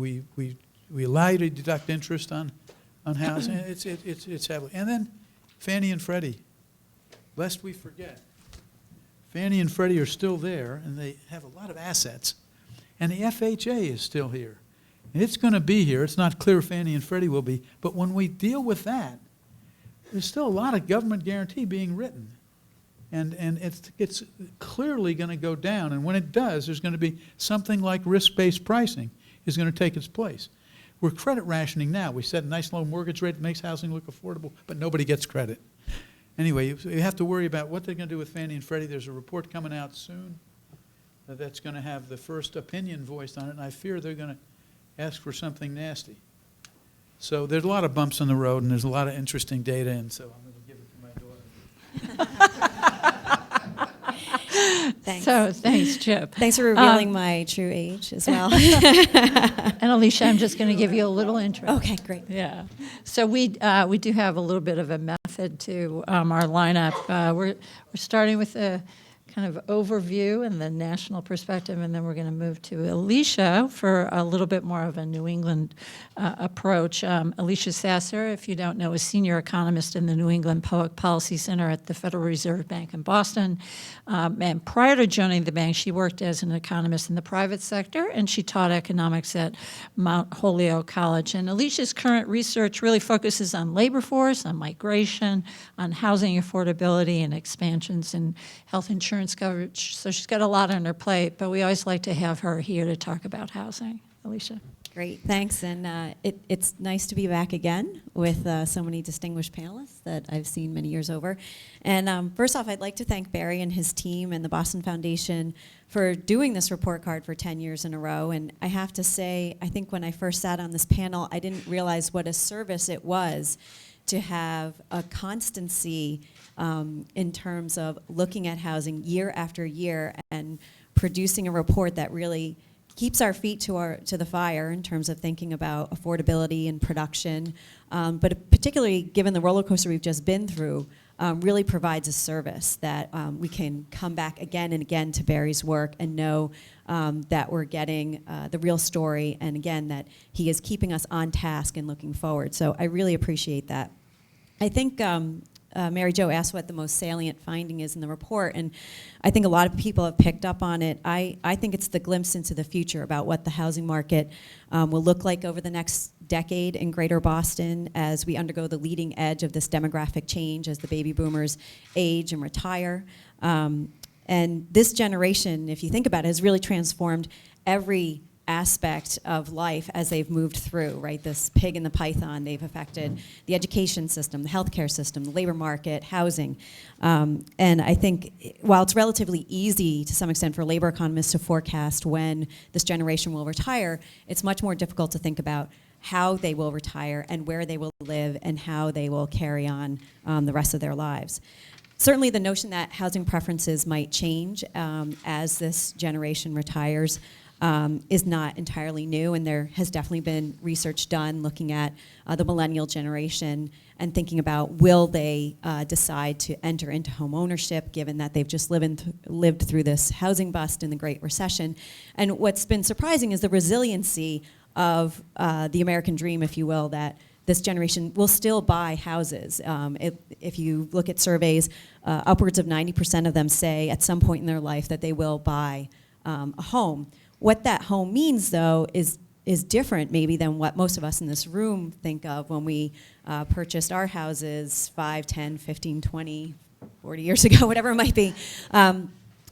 allow you to deduct interest on housing. It's heavily. And then Fannie and Freddie, lest we forget, Fannie and Freddie are still there, and they have a lot of assets. And the FHA is still here. And it's going to be here. It's not clear Fannie and Freddie will be. But when we deal with that, there's still a lot of government guarantee being written. And it's clearly going to go down. And when it does, there's going to be something like risk-based pricing is going to take its place. We're credit rationing now. We set a nice low mortgage rate that makes housing look affordable, but nobody gets credit. Anyway, you have to worry about what they're going to do with Fannie and Freddie. There's a report coming out soon that's going to have the first opinion voiced on it, and I fear they're going to ask for something nasty. So there's a lot of bumps on the road, and there's a lot of interesting data, and so I'm going to give it to my daughter. Thanks. So, thanks, Chip. Thanks for revealing my true age as well. And Alicia, I'm just going to give you a little intro. Okay, great. Yeah. So we do have a little bit of a method to our lineup. We're starting with a kind of overview and the national perspective, and then we're going to move to Alicia for a little bit more of a New England approach. Alicia Sasser, if you don't know, is senior economist in the New England Public Policy Center at the Federal Reserve Bank in Boston. And prior to joining the bank, she worked as an economist in the private sector, and she taught economics at Mount Holyoke College. And Alicia's current research really focuses on labor force, on migration, on housing affordability, and expansions in health insurance coverage. So she's got a lot on her plate, but we always like to have her here to talk about housing. Alicia. Great, thanks. And it's nice to be back again with so many distinguished panelists that I've seen many years over. And first off, I'd like to thank Barry and his team and the Boston Foundation for doing this report card for 10 years in a row. And I have to say, I think when I first sat on this panel, I didn't realize what a service it was to have a constancy in terms of looking at housing year after year and producing a report that really keeps our feet to the fire in terms of thinking about affordability and production, but particularly given the roller coaster we've just been through, really provides a service that we can come back again and again to Barry's work and know that we're getting the real story, and again, that he is keeping us on task and looking forward. So I really appreciate that. I think Mary Jo asked what the most salient finding is in the report, and I think a lot of people have picked up on it. I think it's the glimpse into the future about what the housing market will look like over the next decade in Greater Boston as we undergo the leading edge of this demographic change as the baby boomers age and retire. And this generation, if you think about it, has really transformed every aspect of life as they've moved through, right? This pig and the python, they've affected the education system, the healthcare system, the labor market, housing. And I think while it's relatively easy to some extent for labor economists to forecast when this generation will retire, it's much more difficult to think about how they will retire and where they will live and how they will carry on the rest of their lives. Certainly the notion that housing preferences might change as this generation retires is not entirely new, and there has definitely been research done looking at the millennial generation and thinking about will they decide to enter into home ownership given that they've just lived through this housing bust in the Great Recession. And what's been surprising is the resiliency of the American dream, if you will, that this generation will still buy houses. If you look at surveys, upwards of 90% of them say at some point in their life that they will buy a home. What that home means, though, is different maybe than what most of us in this room think of when we purchased our houses 5, 10, 15, 20, 40 years ago, whatever it might be.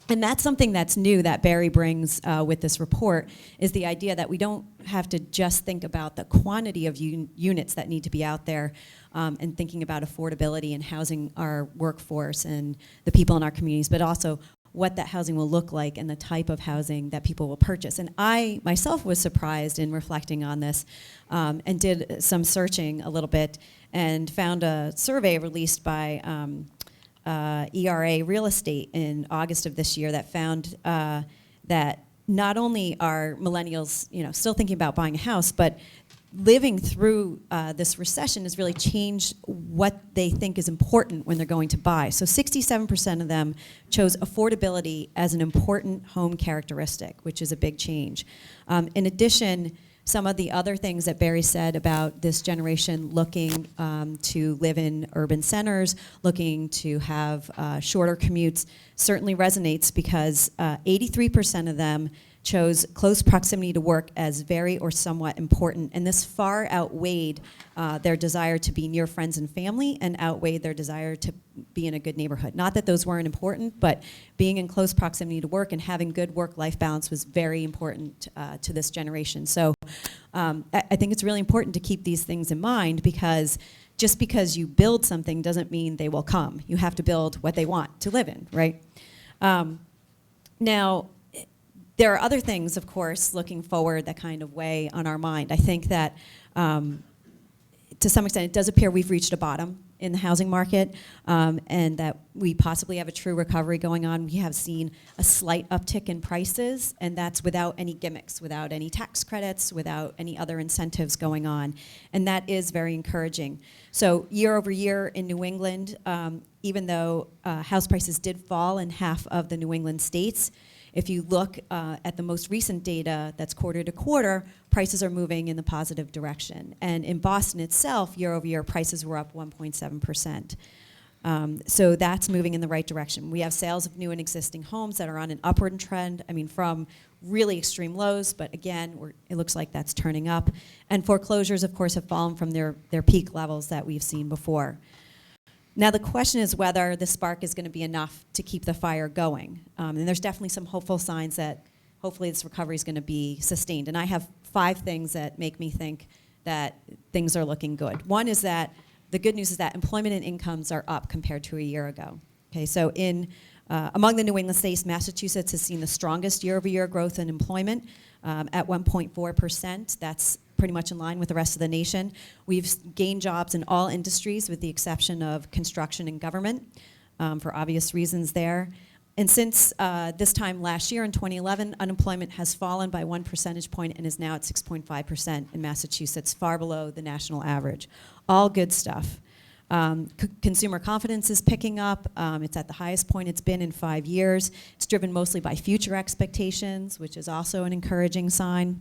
And that's something that's new that Barry brings with this report, is the idea that we don't have to just think about the quantity of units that need to be out there and thinking about affordability and housing our workforce and the people in our communities, but also what that housing will look like and the type of housing that people will purchase. And I myself was surprised in reflecting on this and did some searching a little bit and found a survey released by ERA Real Estate in August of this year that found that not only are millennials, still thinking about buying a house, but living through this recession has really changed what they think is important when they're going to buy. So 67% of them chose affordability as an important home characteristic, which is a big change. In addition, some of the other things that Barry said about this generation looking to live in urban centers, looking to have shorter commutes, certainly resonates because 83% of them chose close proximity to work as very or somewhat important, and this far outweighed their desire to be near friends and family and outweighed their desire to be in a good neighborhood. Not that those weren't important, but being in close proximity to work and having good work-life balance was very important to this generation. So I think it's really important to keep these things in mind, because just because you build something doesn't mean they will come. You have to build what they want to live in, right? Now, there are other things, of course, looking forward that kind of weigh on our mind. I think that to some extent it does appear we've reached a bottom in the housing market, and that we possibly have a true recovery going on. We have seen a slight uptick in prices, and that's without any gimmicks, without any tax credits, without any other incentives going on, and that is very encouraging. So year over year in New England, even though house prices did fall in half of the New England states, if you look at the most recent data that's quarter to quarter, prices are moving in the positive direction. And in Boston itself, year over year, prices were up 1.7%. So that's moving in the right direction. We have sales of new and existing homes that are on an upward trend, I mean, from really extreme lows, but again, it looks like that's turning up. And foreclosures, of course, have fallen from their peak levels that we've seen before. Now the question is whether the spark is going to be enough to keep the fire going. And there's definitely some hopeful signs that hopefully this recovery is going to be sustained. And I have 5 things that make me think that things are looking good. One is that the good news is that employment and incomes are up compared to a year ago. Okay, so among the New England states, Massachusetts has seen the strongest year-over-year growth in employment at 1.4%. That's pretty much in line with the rest of the nation. We've gained jobs in all industries with the exception of construction and government for obvious reasons there. And since this time last year in 2011, unemployment has fallen by 1 percentage point and is now at 6.5% in Massachusetts, far below the national average. All good stuff. Consumer confidence is picking up. It's at the highest point it's been in 5 years. It's driven mostly by future expectations, which is also an encouraging sign.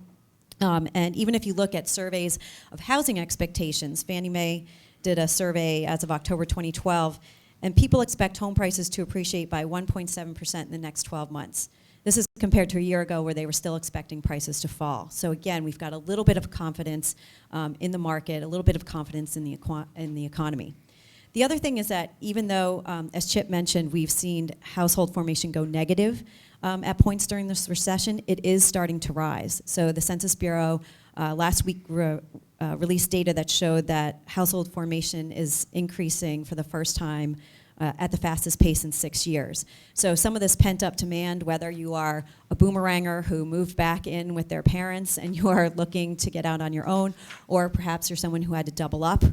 And even if you look at surveys of housing expectations, Fannie Mae did a survey as of October 2012, and people expect home prices to appreciate by 1.7% in the next 12 months. This is compared to a year ago where they were still expecting prices to fall. So again, we've got a little bit of confidence in the market, a little bit of confidence in the economy. The other thing is that even though, as Chip mentioned, we've seen household formation go negative at points during this recession, it is starting to rise. So the Census Bureau last week released data that showed that household formation is increasing for the first time at the fastest pace in 6 years. So some of this pent-up demand, whether you are a boomeranger who moved back in with their parents and you are looking to get out on your own, or perhaps you're someone who had to double up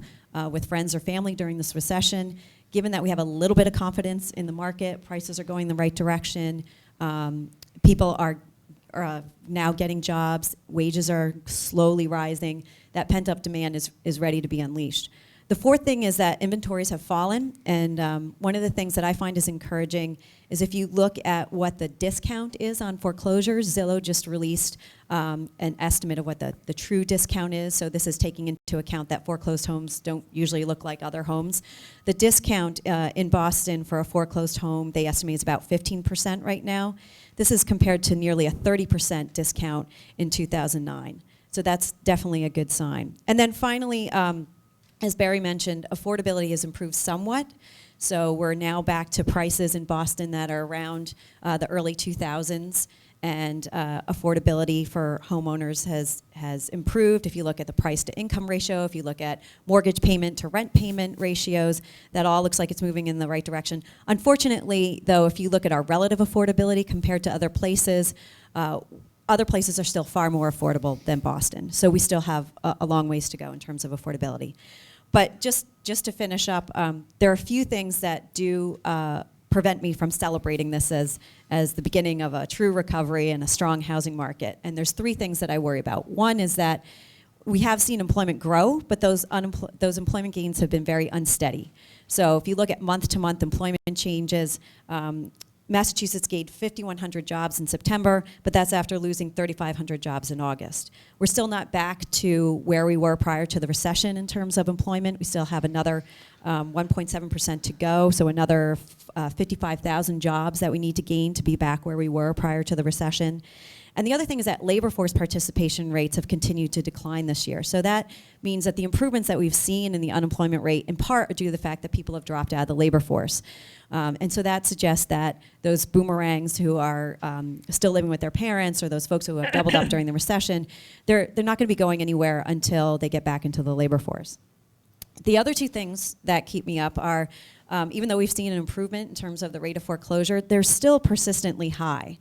with friends or family during this recession, given that we have a little bit of confidence in the market, prices are going the right direction, people are now getting jobs, wages are slowly rising, that pent-up demand is ready to be unleashed. The fourth thing is that inventories have fallen, and one of the things that I find is encouraging is if you look at what the discount is on foreclosures. Zillow just released an estimate of what the true discount is, so this is taking into account that foreclosed homes don't usually look like other homes. The discount in Boston for a foreclosed home, they estimate is about 15% right now. This is compared to nearly a 30% discount in 2009. So that's definitely a good sign. And then finally, as Barry mentioned, affordability has improved somewhat. So we're now back to prices in Boston that are around the early 2000s, and affordability for homeowners has improved. If you look at the price to income ratio, if you look at mortgage payment to rent payment ratios, that all looks like it's moving in the right direction. Unfortunately, though, if you look at our relative affordability compared to other places are still far more affordable than Boston. So we still have a long ways to go in terms of affordability. But just to finish up, there are a few things that do prevent me from celebrating this as the beginning of a true recovery and a strong housing market. And there's 3 things that I worry about. One is that we have seen employment grow, but those employment gains have been very unsteady. So if you look at month-to-month employment changes, Massachusetts gained 5,100 jobs in September, but that's after losing 3,500 jobs in August. We're still not back to where we were prior to the recession in terms of employment. We still have another 1.7% to go, so another 55,000 jobs that we need to gain to be back where we were prior to the recession. And the other thing is that labor force participation rates have continued to decline this year. So that means that the improvements that we've seen in the unemployment rate in part are due to the fact that people have dropped out of the labor force. And so that suggests that those boomerangs who are still living with their parents, or those folks who have doubled up during the recession, they're not going to be going anywhere until they get back into the labor force. The other 2 things that keep me up are even though we've seen an improvement in terms of the rate of foreclosure, they're still persistently high.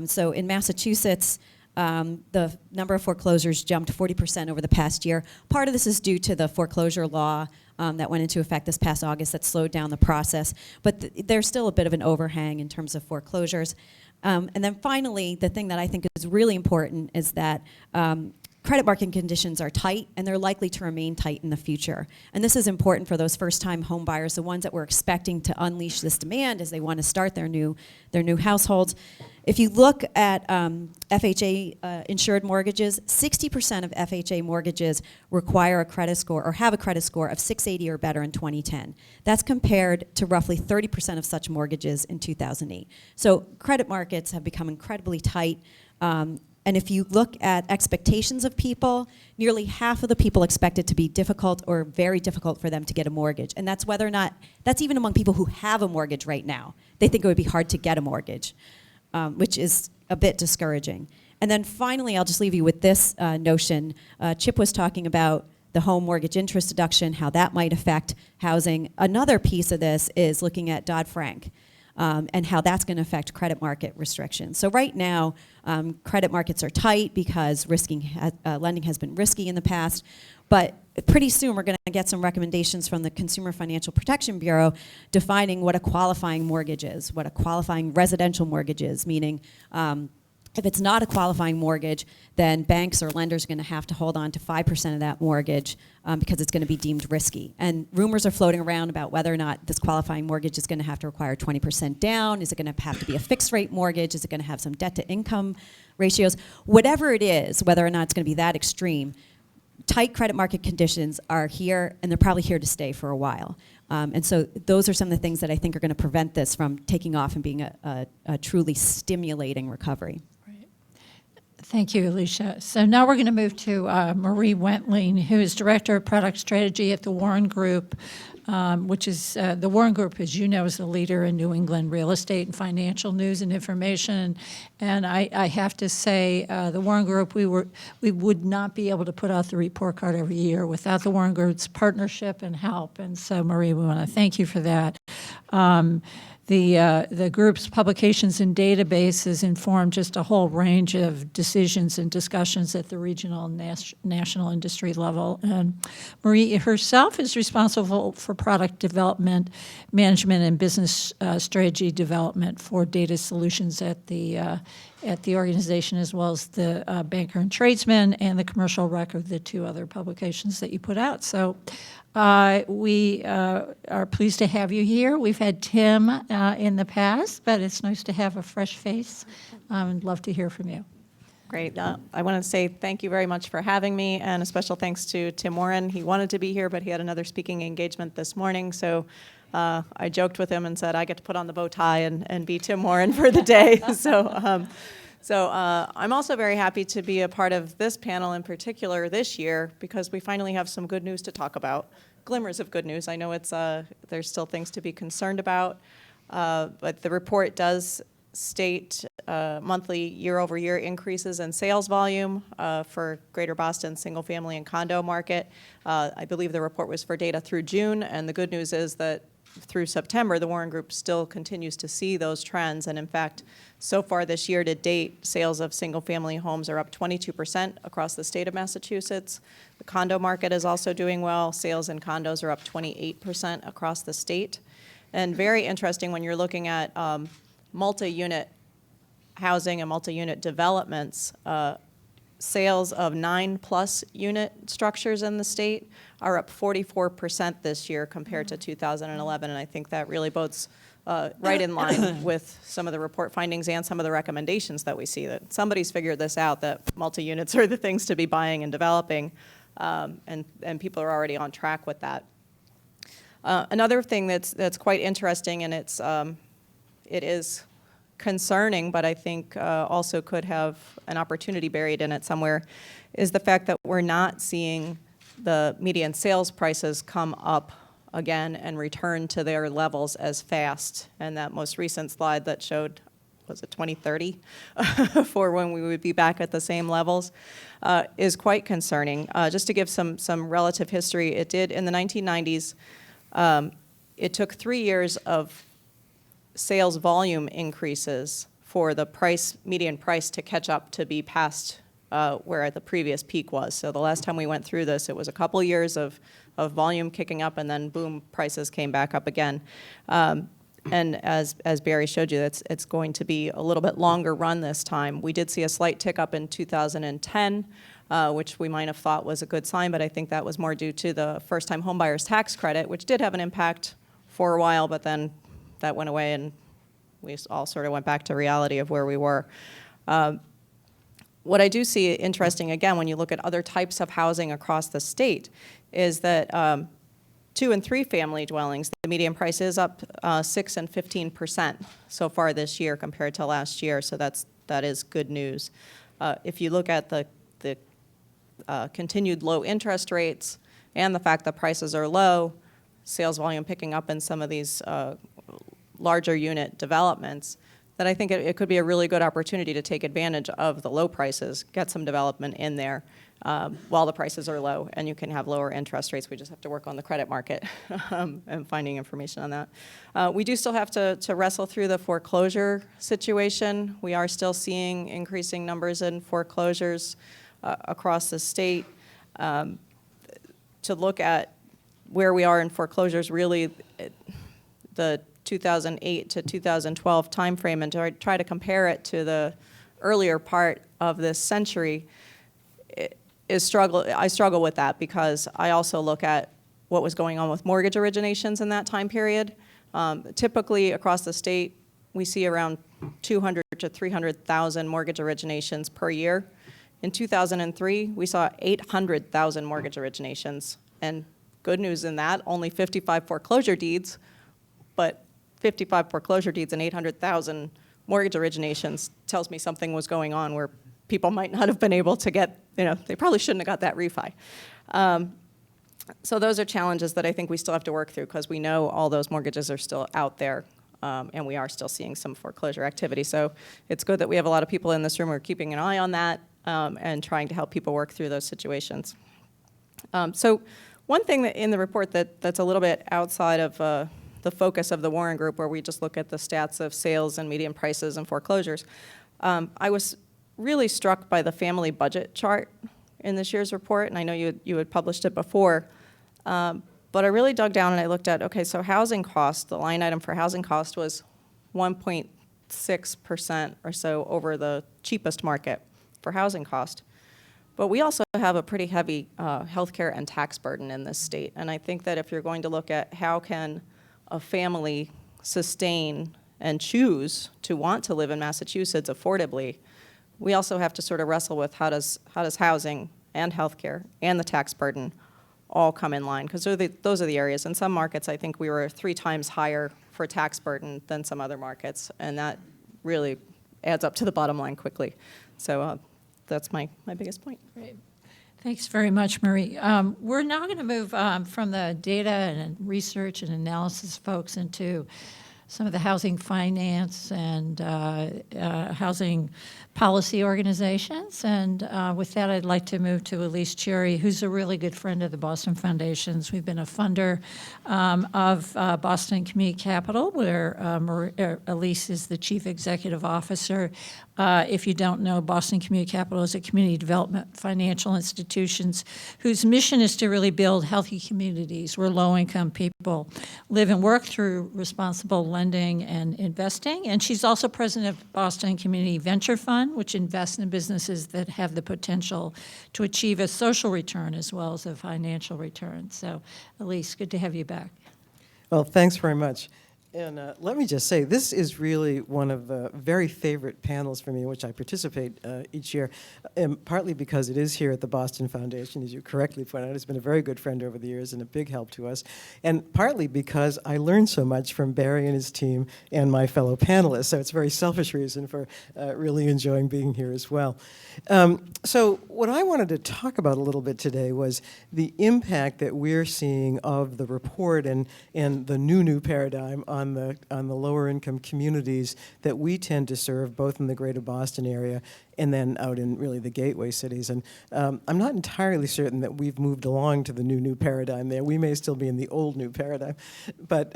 So in Massachusetts, the number of foreclosures jumped 40% over the past year. Part of this is due to the foreclosure law that went into effect this past August that slowed down the process. But there's still a bit of an overhang in terms of foreclosures. And then finally, the thing that I think is really important is that credit market conditions are tight, and they're likely to remain tight in the future. And this is important for those first-time home buyers, the ones that we're expecting to unleash this demand as they want to start their new households. If you look at FHA insured mortgages, 60% of FHA mortgages require a credit score or have a credit score of 680 or better in 2010. That's compared to roughly 30% of such mortgages in 2008. So credit markets have become incredibly tight. And if you look at expectations of people, nearly half of the people expect it to be difficult or very difficult for them to get a mortgage. And that's whether or not, that's even among people who have a mortgage right now. They think it would be hard to get a mortgage, which is a bit discouraging. And then finally, I'll just leave you with this notion. Chip was talking about the home mortgage interest deduction, how that might affect housing. Another piece of this is looking at Dodd-Frank. And how that's going to affect credit market restrictions. So right now, credit markets are tight because lending has been risky in the past, but pretty soon we're going to get some recommendations from the Consumer Financial Protection Bureau defining what a qualifying mortgage is, what a qualifying residential mortgage is, meaning if it's not a qualifying mortgage, then banks or lenders are going to have to hold on to 5% of that mortgage because it's going to be deemed risky. And rumors are floating around about whether or not this qualifying mortgage is going to have to require 20% down. Is it going to have to be a fixed rate mortgage? Is it going to have some debt to income ratios? Whatever it is, whether or not it's going to be that extreme, tight credit market conditions are here, and they're probably here to stay for a while. And so those are some of the things that I think are going to prevent this from taking off and being a truly stimulating recovery. Thank you, Alicia. So now we're going to move to Marie Wentling, who is Director of Product Strategy at the Warren Group, which is, the Warren Group, as you know, is the leader in New England real estate and financial news and information. And I have to say, the Warren Group, we would not be able to put out the report card every year without the Warren Group's partnership and help. And so, Marie, we want to thank you for that. The group's publications and databases inform just a whole range of decisions and discussions at the regional and national industry level. And Marie herself is responsible for product development, management, and business strategy development for data solutions at the organization, as well as the Banker and Tradesman and the Commercial Record, the two other publications that you put out. So we are pleased to have you here. We've had Tim in the past, but it's nice to have a fresh face. I'd love to hear from you. Great. I want to say thank you very much for having me, and a special thanks to Tim Warren. He wanted to be here, but he had another speaking engagement this morning, so I joked with him and said I get to put on the bow tie and be Tim Warren for the day. So I'm also very happy to be a part of this panel in particular this year because we finally have some good news to talk about. Glimmers of good news. I know it's there's still things to be concerned about, but the report does state monthly year-over-year increases in sales volume for Greater Boston single-family and condo market. I believe the report was for data through June, and the good news is that through September, the Warren Group still continues to see those trends. And in fact, so far this year to date, sales of single-family homes are up 22% across the state of Massachusetts. The condo market is also doing well. Sales in condos are up 28% across the state. And very interesting when you're looking at multi-unit housing and multi-unit developments, sales of 9+ unit structures in the state are up 44% this year compared to 2011, and I think that really bodes right in line with some of the report findings and some of the recommendations that we see, that somebody's figured this out, that multi-units are the things to be buying and developing, and people are already on track with that. Another thing that's quite interesting, and it is concerning, but I think also could have an opportunity buried in it somewhere, is the fact that we're not seeing the median sales prices come up again and return to their levels as fast. And that most recent slide that showed, was it 2030, for when we would be back at the same levels, is quite concerning. Just to give some relative history, it did in the 1990s, it took 3 years of sales volume increases for the median price to catch up to be past where the previous peak was. So the last time we went through this, it was a couple years of volume kicking up, and then boom, prices came back up again. And as Barry showed you, it's going to be a little bit longer run this time. We did see a slight tick up in 2010, which we might have thought was a good sign, but I think that was more due to the first-time homebuyers tax credit, which did have an impact for a while, but then that went away and we all sort of went back to reality of where we were. What I do see interesting, again, when you look at other types of housing across the state, is that 2 and 3 family dwellings, the median price is up 6 and 15% so far this year compared to last year, so that is good news. If you look at the continued low interest rates and the fact that prices are low, sales volume picking up in some of these larger unit developments, that I think it could be a really good opportunity to take advantage of the low prices, get some development in there while the prices are low, and you can have lower interest rates. We just have to work on the credit market and finding information on that. We do still have to wrestle through the foreclosure situation. We are still seeing increasing numbers in foreclosures across the state. To look at where we are in foreclosures, really the 2008 to 2012 timeframe, and to try to compare it to the earlier part of this century, I struggle with that, because I also look at what was going on with mortgage originations in that time period. Typically across the state, we see around 200 to 300,000 mortgage originations per year. In 2003, we saw 800,000 mortgage originations, and good news in that, only 55 foreclosure deeds, but 55 foreclosure deeds and 800,000 mortgage originations tells me something was going on where people might not have been able to get, they probably shouldn't have got that refi. So those are challenges that I think we still have to work through, because we know all those mortgages are still out there, and we are still seeing some foreclosure activity. So it's good that we have a lot of people in this room who are keeping an eye on that and trying to help people work through those situations. So one thing that in the report that's a little bit outside of the focus of the Warren Group, where we just look at the stats of sales and median prices and foreclosures, I was really struck by the family budget chart in this year's report, and I know you had published it before, but I really dug down and I looked at, okay, so housing cost, the line item for housing cost was 1.6% or so over the cheapest market for housing cost. But we also have a pretty heavy healthcare and tax burden in this state, and I think that if you're going to look at how can a family sustain and choose to want to live in Massachusetts affordably, we also have to sort of wrestle with how does housing and healthcare and the tax burden all come in line, because those are the areas. In some markets, I think we were 3 times higher for tax burden than some other markets, and that really adds up to the bottom line quickly. So that's my biggest point. Great. Thanks very much, Marie. We're now going to move from the data and research and analysis folks into some of the housing finance and housing policy organizations. And with that, I'd like to move to Elyse Cherry, who's a really good friend of the Boston Foundations. We've been a funder of Boston Community Capital, where Elyse is the chief executive officer. If you don't know, Boston Community Capital is a community development financial institutions whose mission is to really build healthy communities where low-income people live and work through responsible lending and investing. And she's also president of Boston Community Venture Fund, which invests in businesses that have the potential to achieve a social return as well as a financial return. So, Elyse, good to have you back. Well, thanks very much. And let me just say, this is really one of the very favorite panels for me in which I participate each year, partly because it is here at the Boston Foundation, as you correctly pointed out. It's been a very good friend over the years and a big help to us, and partly because I learned so much from Barry and his team and my fellow panelists, so it's a very selfish reason for really enjoying being here as well. So what I wanted to talk about a little bit today was the impact that we're seeing of the report and the new paradigm on the lower income communities that we tend to serve, both in the greater Boston area and then out in really the gateway cities. And I'm not entirely certain that we've moved along to the new paradigm there. We may still be in the old new paradigm. But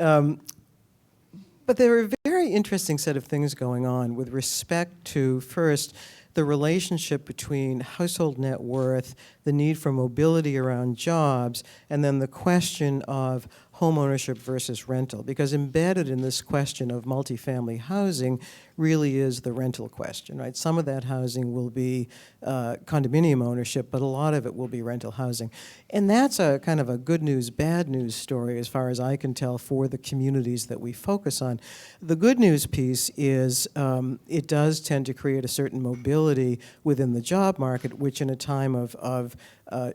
there are a very interesting set of things going on with respect to, first, the relationship between household net worth, the need for mobility around jobs, and then the question of home ownership versus rental. Because embedded in this question of multifamily housing really is the rental question, right? Some of that housing will be condominium ownership, but a lot of it will be rental housing. And that's a kind of a good news, bad news story as far as I can tell for the communities that we focus on. The good news piece is it does tend to create a certain mobility within the job market, which in a time of I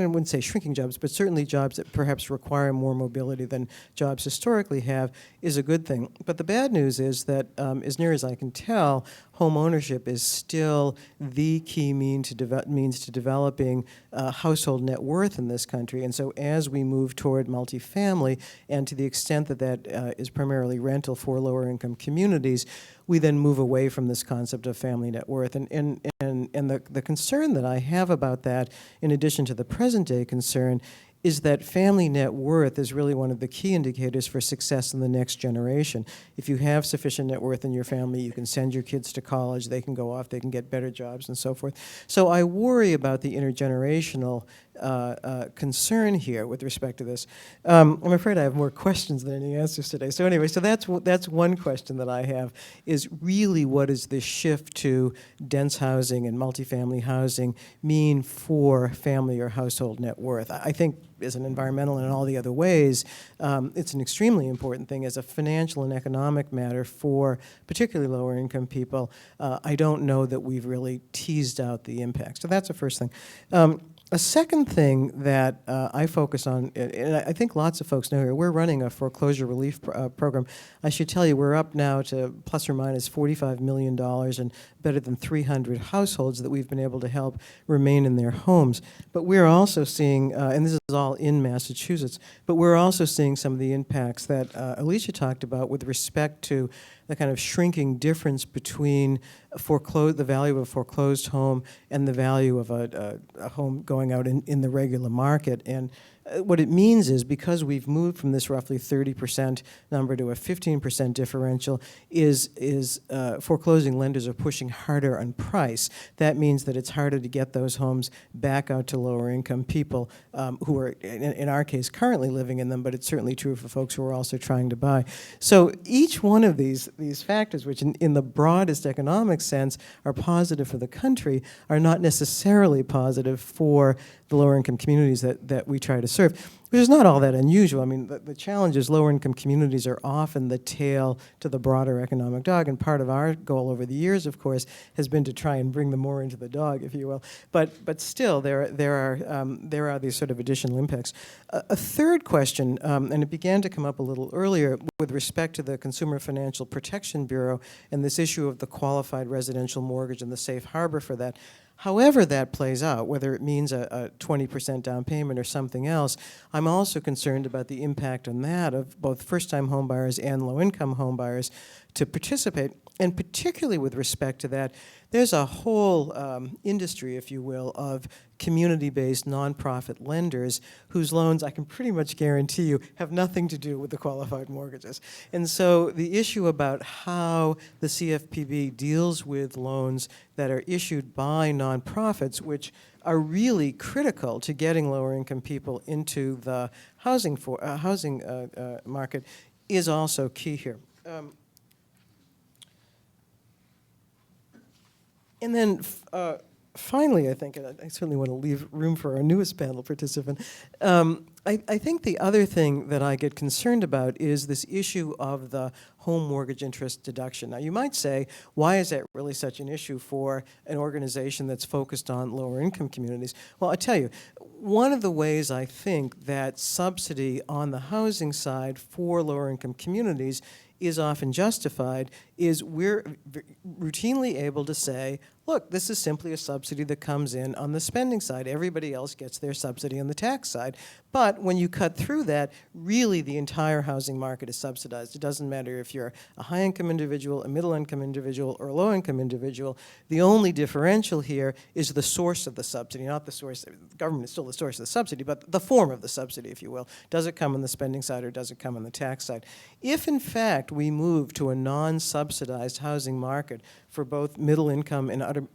wouldn't say shrinking jobs, but certainly jobs that perhaps require more mobility than jobs historically have, is a good thing. But the bad news is that, as near as I can tell, home ownership is still the key means to developing household net worth in this country. And so as we move toward multifamily, and to the extent that that is primarily rental for lower income communities, we then move away from this concept of family net worth. And the concern that I have about that, in addition to the present day concern, is that family net worth is really one of the key indicators for success in the next generation. If you have sufficient net worth in your family, you can send your kids to college, they can go off, they can get better jobs and so forth. So I worry about the intergenerational concern here with respect to this. I'm afraid I have more questions than any answers today. So anyway, so that's one question that I have, is really what does this shift to dense housing and multifamily housing mean for family or household net worth? I think as an environmental and in all the other ways, it's an extremely important thing as a financial and economic matter for particularly lower income people. I don't know that we've really teased out the impact. So that's the first thing. A second thing that I focus on, and I think lots of folks know here, we're running a foreclosure relief program. I should tell you, we're up now to plus or minus $45 million and better than 300 households that we've been able to help remain in their homes. But we're also seeing, and this is all in Massachusetts, but we're also seeing some of the impacts that Alicia talked about with respect to the kind of shrinking difference between the value of a foreclosed home and the value of a home going out in the regular market. And what it means is, because we've moved from this roughly 30% number to a 15% differential, is foreclosing lenders are pushing harder on price. That means that it's harder to get those homes back out to lower income people who are, in our case, currently living in them, but it's certainly true for folks who are also trying to buy. So each one of these factors, which in the broadest economic sense are positive for the country, are not necessarily positive for the lower income communities that we try to serve, which is not all that unusual. I mean, the challenge is lower income communities are often the tail to the broader economic dog, and part of our goal over the years, of course, has been to try and bring them more into the dog, if you will. But still, there are these sort of additional impacts. A third question, and it began to come up a little earlier with respect to the Consumer Financial Protection Bureau and this issue of the qualified residential mortgage and the safe harbor for that. However that plays out, whether it means a 20% down payment or something else, I'm also concerned about the impact on that of both first-time homebuyers and low-income homebuyers to participate. And particularly with respect to that, there's a whole industry, if you will, of community-based nonprofit lenders whose loans, I can pretty much guarantee you, have nothing to do with the qualified mortgages. And so the issue about how the CFPB deals with loans that are issued by nonprofits, which are really critical to getting lower-income people into the housing market, is also key here. And then finally, I think, and I certainly want to leave room for our newest panel participant, I think the other thing that I get concerned about is this issue of the home mortgage interest deduction. Now, you might say, why is that really such an issue for an organization that's focused on lower income communities? Well, I tell you, one of the ways I think that subsidy on the housing side for lower income communities is often justified is we're routinely able to say, look, this is simply a subsidy that comes in on the spending side. Everybody else gets their subsidy on the tax side. But when you cut through that, really the entire housing market is subsidized. It doesn't matter if you're a high-income individual, a middle-income individual, or a low-income individual. The only differential here is the source of the subsidy, not the source. The government is still the source of the subsidy, but the form of the subsidy, if you will. Does it come on the spending side or does it come on the tax side? If, in fact, we move to a non-subsidized housing market for both middle-income and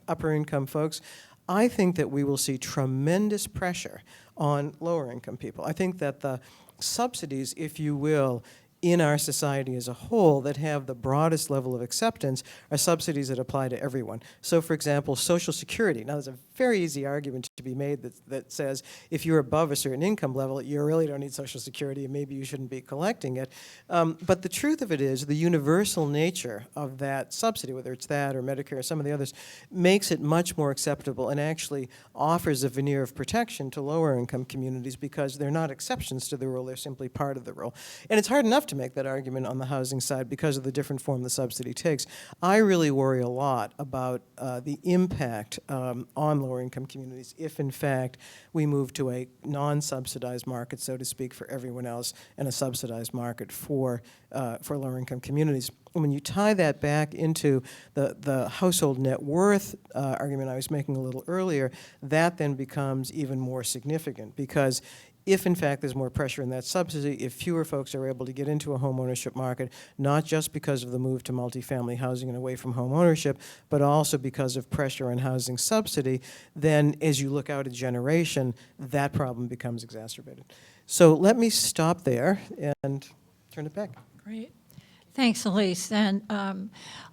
upper-income folks, I think that we will see tremendous pressure on lower-income people. I think that the subsidies, if you will, in our society as a whole that have the broadest level of acceptance are subsidies that apply to everyone. So, for example, Social Security. Now, there's a very easy argument to be made that says if you're above a certain income level, you really don't need Social Security and maybe you shouldn't be collecting it. But the truth of it is the universal nature of that subsidy, whether it's that or Medicare or some of the others, makes it much more acceptable and actually offers a veneer of protection to lower income communities because they're not exceptions to the rule, they're simply part of the rule. And it's hard enough to make that argument on the housing side because of the different form the subsidy takes. I really worry a lot about the impact on lower income communities if in fact we move to a non-subsidized market, so to speak, for everyone else and a subsidized market for lower income communities. And when you tie that back into the household net worth argument I was making a little earlier, that then becomes even more significant because if, in fact, there's more pressure in that subsidy, if fewer folks are able to get into a home ownership market, not just because of the move to multifamily housing and away from home ownership, but also because of pressure on housing subsidy, then as you look out a generation, that problem becomes exacerbated. So let me stop there and turn it back. Great. Thanks, Elyse. And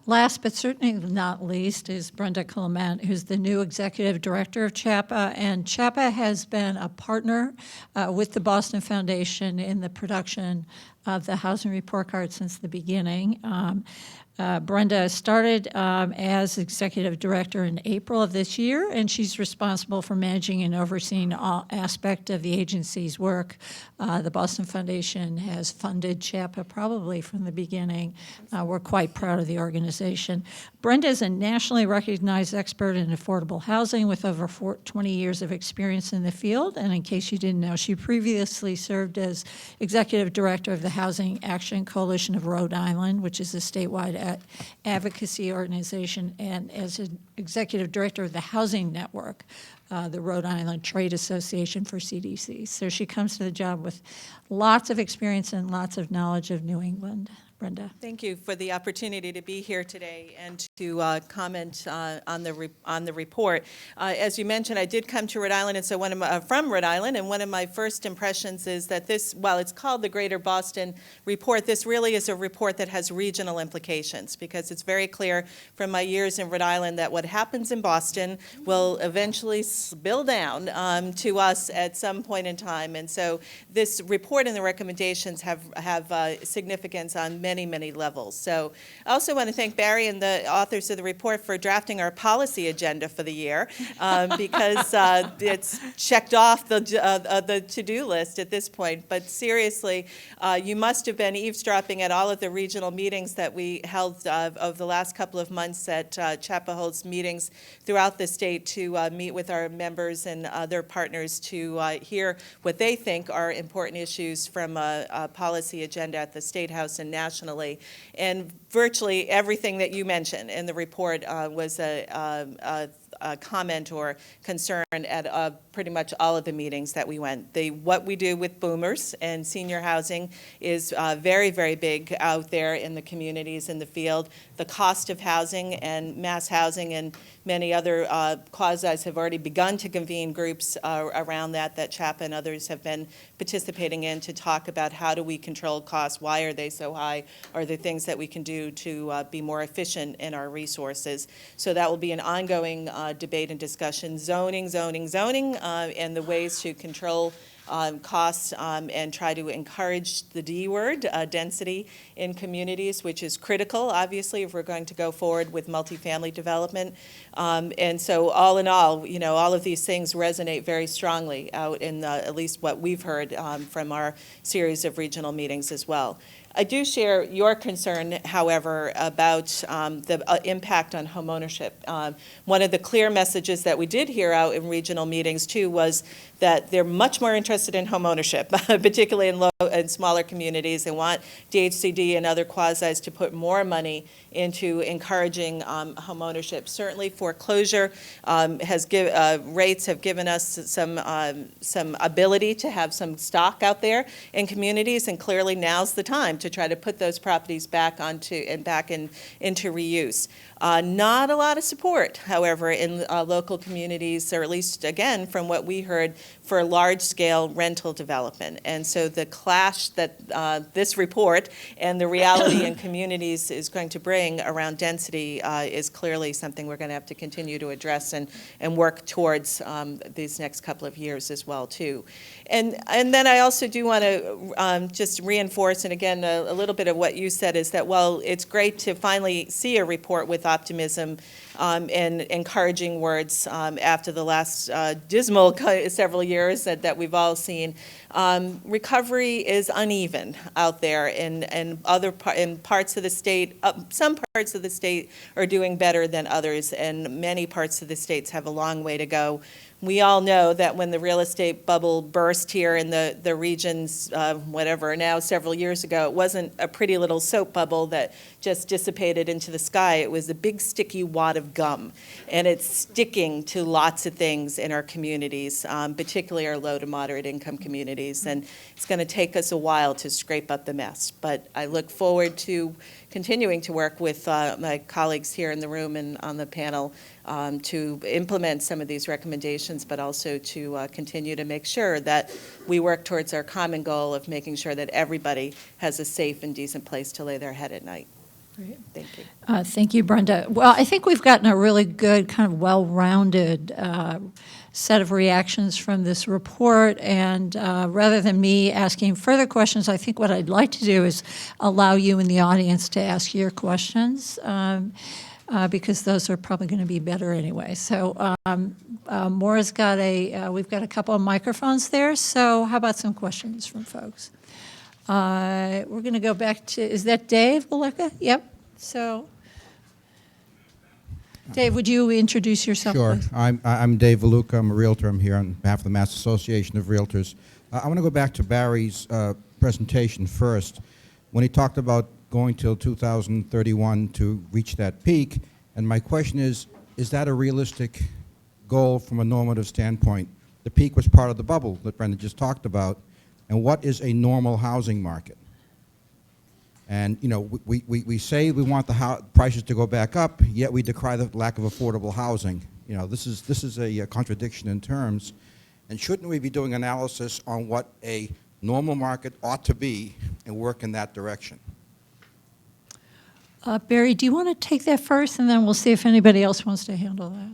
last but certainly not least is Brenda Clement, who's the new executive director of Chapa. And Chapa has been a partner with the Boston Foundation in the production of the Housing Report Card since the beginning. Brenda started as executive director in April of this year, and she's responsible for managing and overseeing all aspect of the agency's work. The Boston Foundation has funded Chapa probably from the beginning. We're quite proud of the organization. Brenda is a nationally recognized expert in affordable housing with over 20 years of experience in the field, and in case you didn't know, she previously served as executive director of the Housing Action Coalition of Rhode Island, which is a statewide advocacy organization, and as an executive director of the Housing Network, the Rhode Island Trade Association for CDC. So she comes to the job with lots of experience and lots of knowledge of New England. Brenda. Thank you for the opportunity to be here today and to comment on the report. As you mentioned, I did come to Rhode Island, and so from Rhode Island, and one of my first impressions is that this, while it's called the Greater Boston Report, this really is a report that has regional implications because it's very clear from my years in Rhode Island that what happens in Boston will eventually spill down to us at some point in time, and so this report and the recommendations have significance on many levels. So I also want to thank Barry and the authors of the report for drafting our policy agenda for the year because it's checked off the to-do list at this point. But seriously, you must have been eavesdropping at all of the regional meetings that we held over the last couple of months that Chapa holds meetings throughout the state to meet with our members and other partners to hear what they think are important issues from a policy agenda at the State House and nationally. And virtually everything that you mentioned in the report was a comment or concern at pretty much all of the meetings that we went. What we do with boomers and senior housing is very big out there in the communities in the field. The cost of housing and mass housing and many other quasis have already begun to convene groups around that Chapa and others have been participating in to talk about how do we control costs, why are they so high, are there things that we can do to be more efficient in our resources. So that will be an ongoing debate and discussion. Zoning, and the ways to control costs and try to encourage the D word, density in communities, which is critical, obviously, if we're going to go forward with multifamily development. And so all in all, all of these things resonate very strongly out in at least what we've heard from our series of regional meetings as well. I do share your concern, however, about the impact on homeownership. One of the clear messages that we did hear out in regional meetings, too, was that they're much more interested interested in homeownership, particularly in smaller communities. They want DHCD and other quasis to put more money into encouraging homeownership. Certainly, foreclosure rates have given us some ability to have some stock out there in communities, and clearly now's the time to try to put those properties back into reuse. Not a lot of support, however, in local communities, or at least, again, from what we heard, for large-scale rental development. And so the clash that this report and the reality in communities is going to bring around density is clearly something we're going to have to continue to address and work towards these next couple of years as well, too. And then I also do want to just reinforce, and again, a little bit of what you said is that, while it's great to finally see a report with optimism and encouraging words after the last dismal several years that we've all seen, recovery is uneven out there in parts of the state. Some parts of the state are doing better than others, and many parts of the states have a long way to go. We all know that when the real estate bubble burst here in the regions, now several years ago, it wasn't a pretty little soap bubble that just dissipated into the sky. It was a big sticky wad of gum, and it's sticking to lots of things in our communities, particularly our low to moderate income communities, and it's going to take us a while to scrape up the mess. But I look forward to continuing to work with my colleagues here in the room and on the panel to implement some of these recommendations, but also to continue to make sure that we work towards our common goal of making sure that everybody has a safe and decent place to lay their head at night. Great. Thank you. Thank you, Brenda. Well, I think we've gotten a really good, kind of well-rounded set of reactions from this report, and rather than me asking further questions, I think what I'd like to do is allow you in the audience to ask your questions, because those are probably going to be better anyway. So Maura's got we've got a couple of microphones there, so how about some questions from folks? We're going to go back to, is that Dave Valecka? Yep. So, Dave, would you introduce yourself, Sure. please? I'm Dave Valuka. I'm a realtor. I'm here on behalf of the Mass Association of Realtors. I want to go back to Barry's presentation first. When he talked about going till 2031 to reach that peak, and my question is that a realistic goal from a normative standpoint? The peak was part of the bubble that Brenda just talked about, and what is a normal housing market? And, you know, we say we want the prices to go back up, yet we decry the lack of affordable housing. You know, this is a contradiction in terms. And shouldn't we be doing analysis on what a normal market ought to be and work in that direction? Barry, do you want to take that first, and then we'll see if anybody else wants to handle that?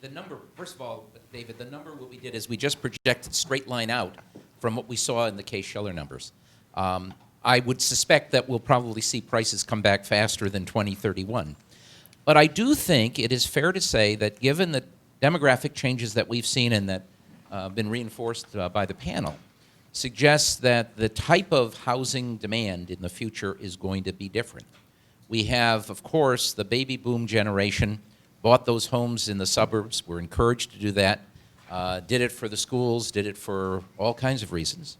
The number, first of all, David, the number what we did is we just projected straight line out from what we saw in the Case-Shiller numbers. I would suspect that we'll probably see prices come back faster than 2031. But I do think it is fair to say that given the demographic changes that we've seen and that have been reinforced by the panel, suggests that the type of housing demand in the future is going to be different. We have, of course, the baby boom generation, bought those homes in the suburbs, were encouraged to do that, did it for the schools, did it for all kinds of reasons.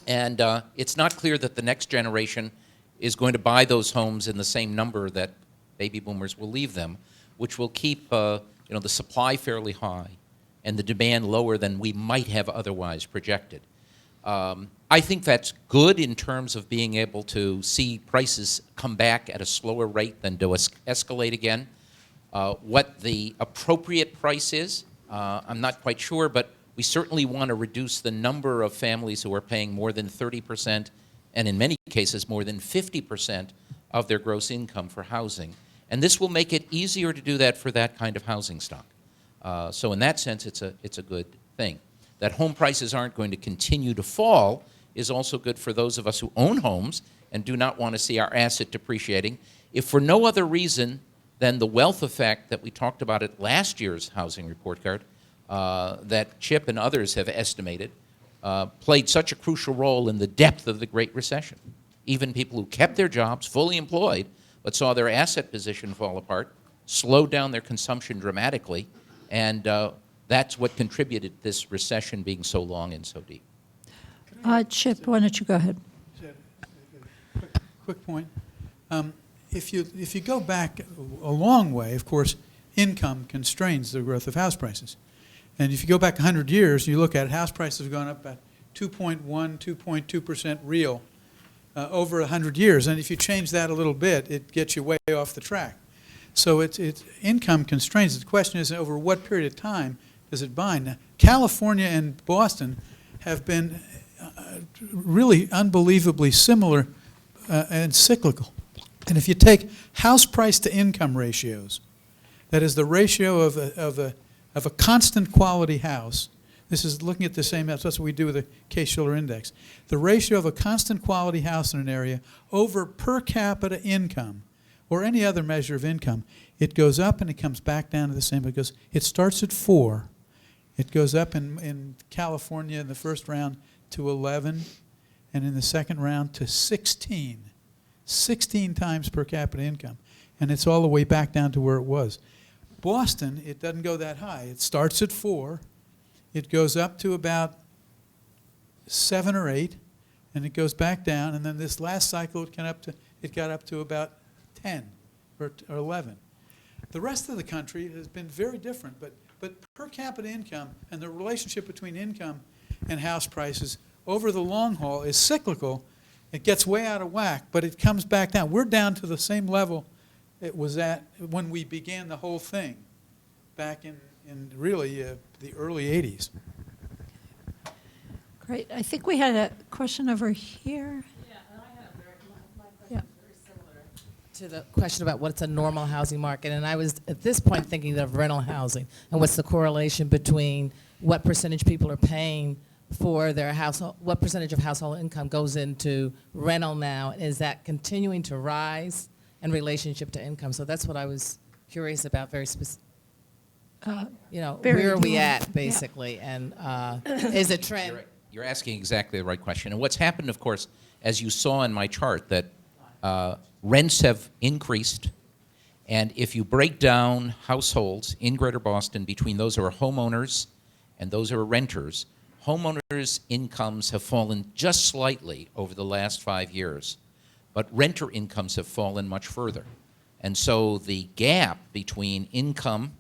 And it's not clear that the next generation is going to buy those homes in the same number that baby boomers will leave them, which will keep the supply fairly high and the demand lower than we might have otherwise projected. I think that's good in terms of being able to see prices come back at a slower rate than to escalate again. What the appropriate price is, I'm not quite sure, but we certainly want to reduce the number of families who are paying more than 30%, and in many cases more than 50% of their gross income for housing. And this will make it easier to do that for that kind of housing stock. So in that sense, it's a good thing. That home prices aren't going to continue to fall is also good for those of us who own homes and do not want to see our asset depreciating, if for no other reason than the wealth effect that we talked about at last year's housing report card, that Chip and others have estimated, played such a crucial role in the depth of the Great Recession. Even people who kept their jobs fully employed but saw their asset position fall apart, slowed down their consumption dramatically, and That's what contributed to this recession being so long and so deep. Chip, why don't you go ahead? Quick point. If you go back a long way, of course, income constrains the growth of house prices. And if you go back 100 years, you look at it, house prices have gone up about 2.1, 2.2% real over 100 years. And if you change that a little bit, it gets you way off the track. So it's income constraints. The question is, over what period of time does it bind? Now, California and Boston have been really unbelievably similar and cyclical. And if you take house price to income ratios, that is the ratio of a constant quality house, this is looking at the same, that's what we do with the Case-Shiller Index, the ratio of a constant quality house in an area over per capita income, or any other measure of income, it goes up and it comes back down to the same. It starts at 4. It goes up in California in the first round to 11, and in the second round to 16. 16 times per capita income. And it's all the way back down to where it was. Boston, it doesn't go that high. It starts at 4. It goes up to about 7 or 8, and it goes back down. And then this last cycle, it got up to about 10 or 11. The rest of the country has been very different, but per capita income and the relationship between income and house prices over the long haul is cyclical. It gets way out of whack, but it comes back down. We're down to the same level it was at when we began the whole thing back in really the early 80s. Great. I think we had a question over here. Yeah, and I had my question is very similar to the question about what's a normal housing market. And I was at this point thinking of rental housing and what's the correlation between what percentage people are paying for their household, what percentage of household income goes into rental now? Is that continuing to rise in relationship to income? So that's what I was curious about, very specific. Where are we at, basically, and is it trend? You're asking exactly the right question. And what's happened, of course, as you saw in my chart, that rents have increased. And if you break down households in Greater Boston between those who are homeowners and those who are renters, homeowners' incomes have fallen just slightly over the last 5 years, but renter incomes have fallen much further. And so the gap between income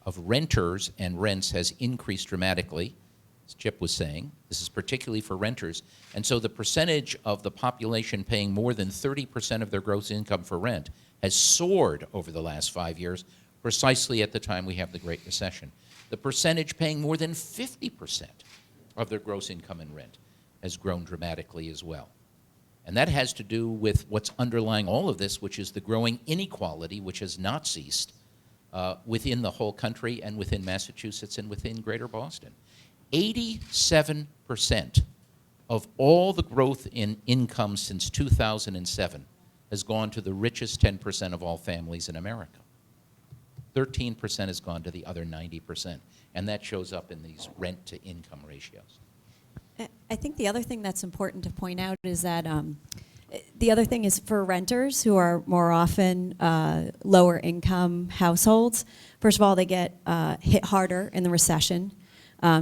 of renters and rents has increased dramatically, as Chip was saying. This is particularly for renters. And so the percentage of the population paying more than 30% of their gross income for rent has soared over the last 5 years, precisely at the time we have the Great Recession. The percentage paying more than 50% of their gross income in rent has grown dramatically as well. And that has to do with what's underlying all of this, which is the growing inequality, which has not ceased within the whole country and within Massachusetts and within Greater Boston. 87% of all the growth in income since 2007 has gone to the richest 10% of all families in America. 13% has gone to the other 90%, and that shows up in these rent-to-income ratios. I think the other thing that's important to point out is that the other thing is for renters who are more often lower income households, first of all, they get hit harder in the recession.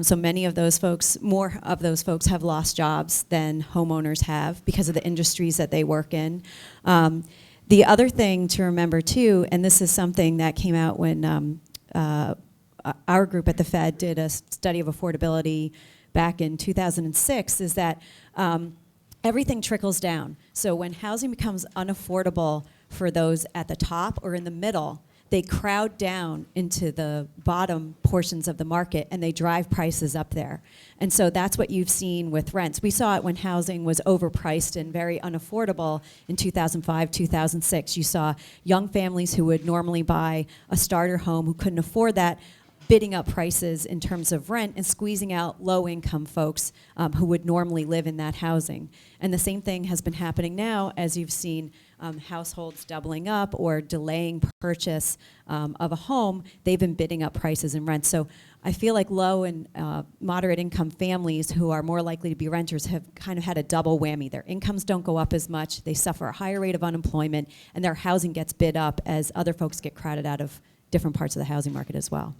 So many of those folks, more of those folks have lost jobs than homeowners have because of the industries that they work in. The other thing to remember too, and this is something that came out when our group at the Fed did a study of affordability back in 2006, is that everything trickles down. So when housing becomes unaffordable for those at the top or in the middle, they crowd down into the bottom portions of the market and they drive prices up there. And so that's what you've seen with rents. We saw it when housing was overpriced and very unaffordable in 2005, 2006. You saw young families who would normally buy a starter home who couldn't afford that, bidding up prices in terms of rent and squeezing out low-income folks who would normally live in that housing. And the same thing has been happening now as you've seen households doubling up or delaying purchase of a home. They've been bidding up prices and rent. So I feel like low and moderate income families who are more likely to be renters have kind of had a double whammy. Their incomes don't go up as much, they suffer a higher rate of unemployment, and their housing gets bid up as other folks get crowded out of different parts of the housing market as well.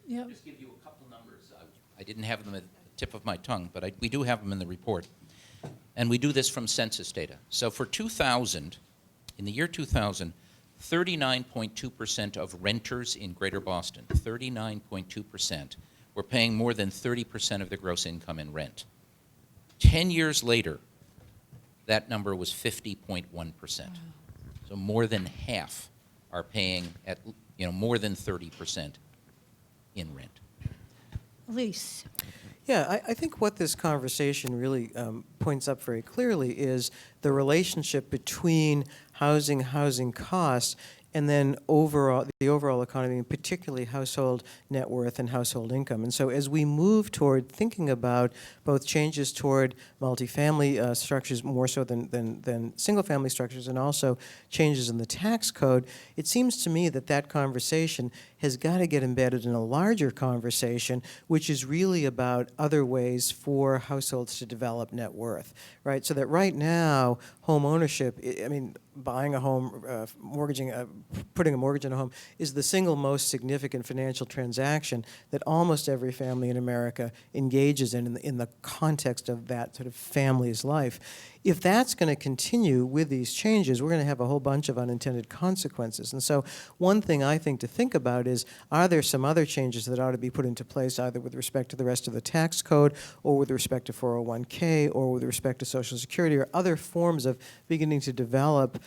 Yep. Just give you a couple numbers. I didn't have them at the tip of my tongue, but we do have them in the report. And we do this from census data. So for 2000, in the year 2000, 39.2% of renters in Greater Boston, 39.2%, were paying more than 30% of their gross income in rent. 10 years later, that number was 50.1%. So more than half are paying at more than 30% in rent. Elyse. Yeah, I think what this conversation really points up very clearly is the relationship between housing costs and then the overall economy, and particularly household net worth and household income. And so as we move toward thinking about both changes toward multifamily structures more so than single-family structures, and also changes in the tax code, it seems to me that that conversation has got to get embedded in a larger conversation, which is really about other ways for households to develop net worth, right? So that right now, home ownership, I mean, buying a home, putting a mortgage on a home is the single most significant financial transaction that almost every family in America engages in the context of that sort of family's life. If that's going to continue with these changes, we're going to have a whole bunch of unintended consequences. And so one thing I think to think about is, are there some other changes that ought to be put into place, either with respect to the rest of the tax code, or with respect to 401k, or with respect to Social Security, or other forms of beginning to develop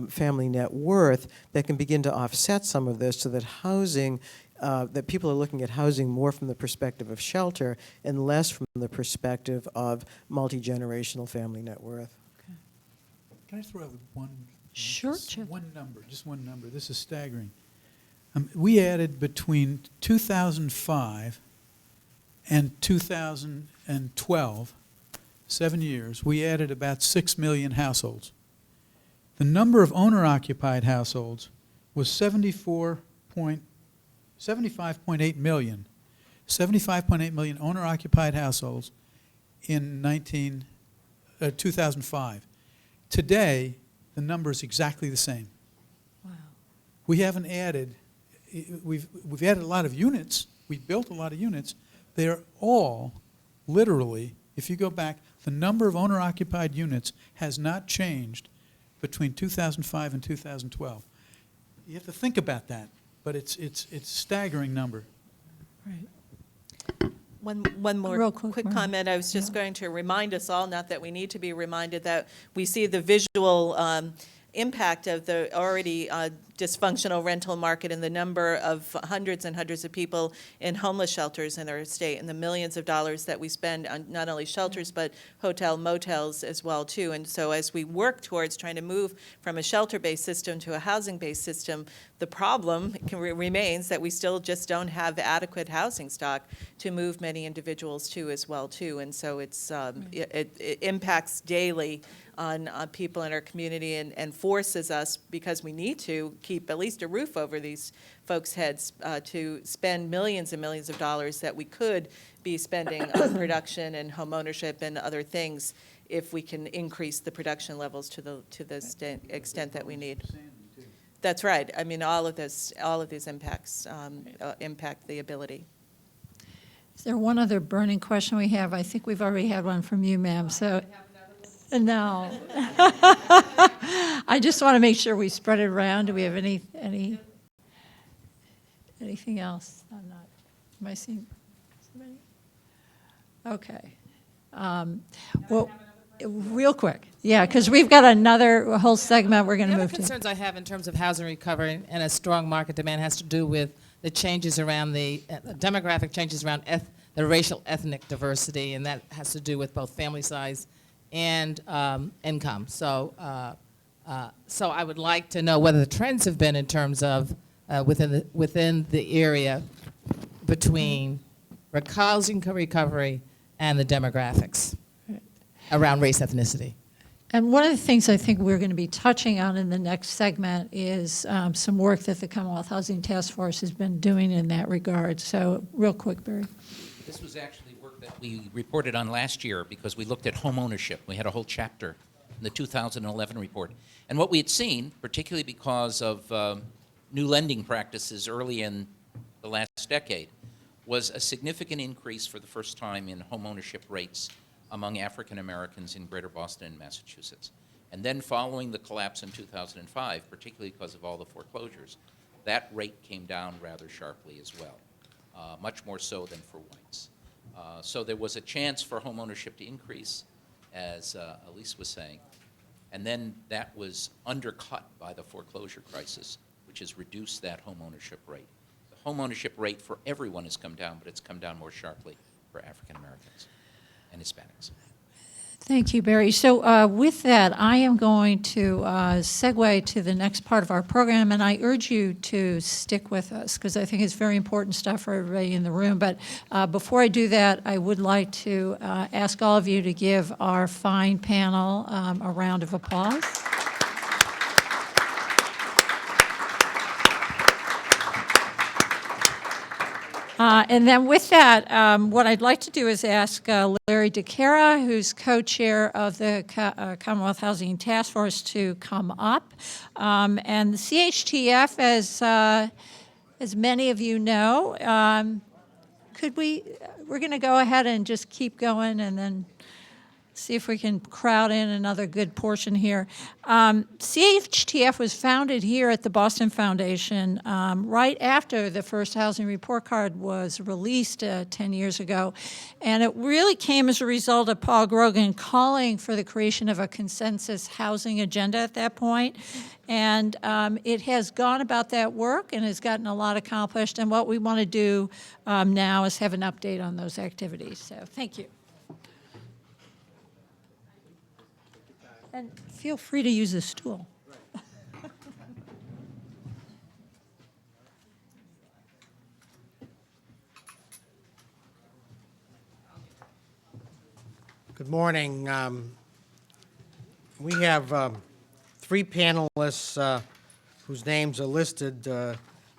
family net worth that can begin to offset some of this, so that housing, that people are looking at housing more from the perspective of shelter and less from the perspective of multi-generational family net worth. Okay. Can I throw out one? Sure, Chip. Just one number. This is staggering. We added between 2005 and 2012, 7 years, we added about 6 million households. The number of owner-occupied households was 75.8 million. 75.8 million owner-occupied households in 2005. Today, the number is exactly the same. Wow. We haven't added, we've added a lot of units. We've built a lot of units. They're all, literally, if you go back, the number of owner-occupied units has not changed between 2005 and 2012. You have to think about that, but it's a staggering number. Right. One more Real quick, Maureen. comment. I was just going to remind us all, not that we need to be reminded, that we see the visual impact of the already dysfunctional rental market and the number of hundreds and hundreds of people in homeless shelters in our state, and the millions of dollars that we spend on not only shelters but hotel motels as well too. And so as we work towards trying to move from a shelter-based system to a housing-based system, the problem remains that we still just don't have adequate housing stock to move many individuals to as well too. And so it's it impacts daily on people in our community, and forces us, because we need to keep at least a roof over these folks' heads, to spend millions and millions of dollars that we could be spending on production and home ownership and other things, if we can increase the production levels to the extent that we need. That's right. I mean, all of these impacts impact the ability. Is there one other burning question we have? I think we've already had one from you, ma'am. So, no. I just want to make sure we spread it around. Do we have anything else? I'm not. Am I seeing somebody? Okay. Well, real quick. Yeah, because we've got another whole segment we're going to move to. The concerns I have in terms of housing recovery and a strong market demand has to do with the changes around the demographic changes around the racial ethnic diversity, and that has to do with both family size and income. So I would like to know whether the trends have been in terms of within the area between housing recovery and the demographics around race ethnicity. And one of the things I think we're going to be touching on in the next segment is some work that the Commonwealth Housing Task Force has been doing in that regard. So real quick, Barry. This was actually work that we reported on last year, because we looked at home ownership. We had a whole chapter in the 2011 report. And what we had seen, particularly because of new lending practices early in the last decade, was a significant increase for the first time in homeownership rates among African Americans in Greater Boston and Massachusetts. And then following the collapse in 2005, particularly because of all the foreclosures, that rate came down rather sharply as well, much more so than for whites. So there was a chance for homeownership to increase, as Elyse was saying, and then that was undercut by the foreclosure crisis, which has reduced that homeownership rate. The homeownership rate for everyone has come down, but it's come down more sharply for African Americans and Hispanics. Thank you, Barry. So with that, I am going to segue to the next part of our program, and I urge you to stick with us because I think it's very important stuff for everybody in the room. But before I do that, I would like to ask all of you to give our fine panel a round of applause. And then with that, what I'd like to do is ask Larry DeCara, who's co-chair of the Commonwealth Housing Task Force, to come up. And the CHTF, as many of you know, we're going to go ahead and just keep going and then see if we can crowd in another good portion here. CHTF was founded here at the Boston Foundation right after the first housing report card was released 10 years ago. And it really came as a result of Paul Grogan calling for the creation of a consensus housing agenda at that point. And it has gone about that work and has gotten a lot accomplished. And what we want to do now is have an update on those activities. So thank you. And feel free to use this stool. Good morning. We have three panelists whose names are listed,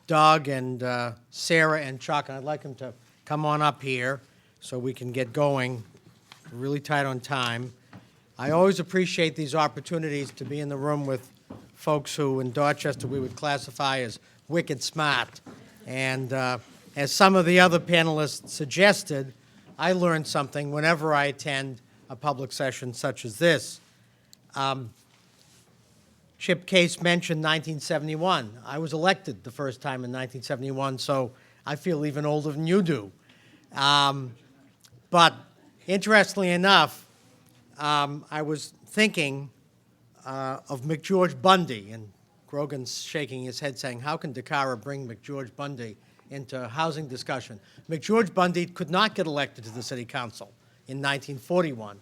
Doug and Sarah and Chuck, and I'd like them to come on up here so we can get going. We're really tight on time. I always appreciate these opportunities to be in the room with folks who in Dorchester we would classify as wicked smart. And as some of the other panelists suggested, I learn something whenever I attend a public session such as this. Chip Case mentioned 1971. I was elected the first time in 1971, so I feel even older than you do. But interestingly enough, I was thinking of McGeorge Bundy, and Grogan's shaking his head saying, how can DeCara bring McGeorge Bundy into housing discussion? McGeorge Bundy could not get elected to the city council in 1941,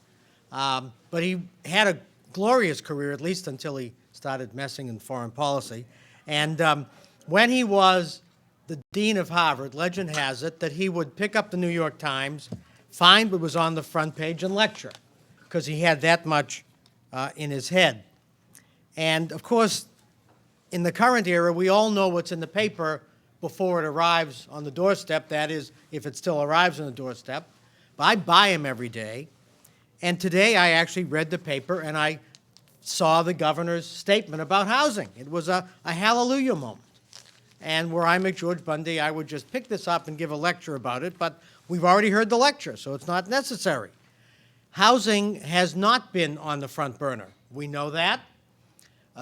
but he had a glorious career, at least until he started messing in foreign policy. And when he was the dean of Harvard, legend has it that he would pick up the New York Times, find what was on the front page, and lecture, because he had that much in his head. And of course, in the current era, we all know what's in the paper before it arrives on the doorstep, that is, if it still arrives on the doorstep. But I buy them every day. And today I actually read the paper and I saw the governor's statement about housing. It was a hallelujah moment. And were I McGeorge Bundy, I would just pick this up and give a lecture about it, but we've already heard the lecture, so it's not necessary. Housing has not been on the front burner. We know that.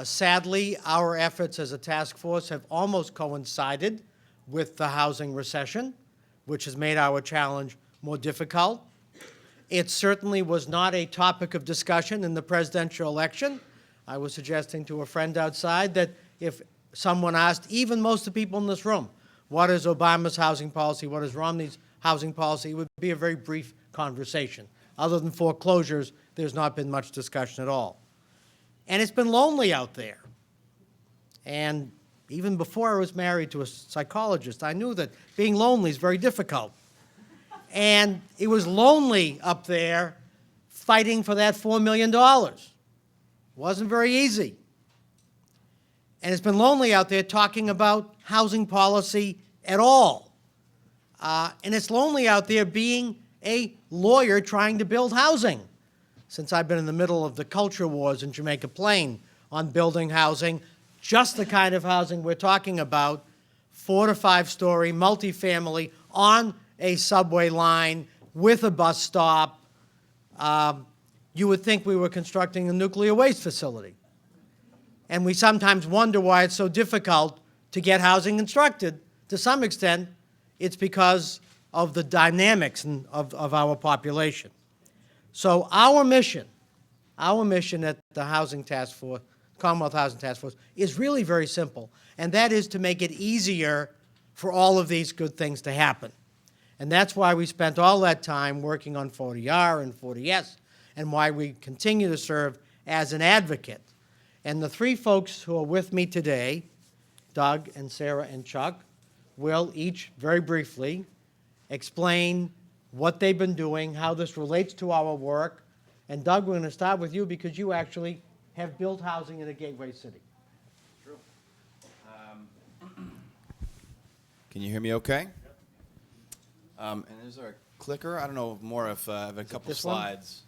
Sadly, our efforts as a task force have almost coincided with the housing recession, which has made our challenge more difficult. It certainly was not a topic of discussion in the presidential election. I was suggesting to a friend outside that if someone asked, even most of the people in this room, what is Obama's housing policy, what is Romney's housing policy, it would be a very brief conversation. Other than foreclosures, there's not been much discussion at all. And it's been lonely out there. And even before I was married to a psychologist, I knew that being lonely is very difficult. And it was lonely up there fighting for that $4 million. It wasn't very easy. And it's been lonely out there talking about housing policy at all. And it's lonely out there being a lawyer trying to build housing. Since I've been in the middle of the culture wars in Jamaica Plain on building housing, just the kind of housing we're talking about, 4 to 5 story, multifamily, on a subway line with a bus stop, you would think we were constructing a nuclear waste facility. And we sometimes wonder why it's so difficult to get housing constructed. To some extent, it's because of the dynamics of our population. So our mission at the Housing Task Force, Commonwealth Housing Task Force, is really very simple, and that is to make it easier for all of these good things to happen. And that's why we spent all that time working on 40R and 40S, and why we continue to serve as an advocate. And the three folks who are with me today, Doug and Sarah and Chuck, will each very briefly explain what they've been doing, how this relates to our work. And Doug, we're going to start with you because you actually have built housing in a gateway city. True. Can you hear me okay? And is there a clicker? I don't know more if I have a couple slides.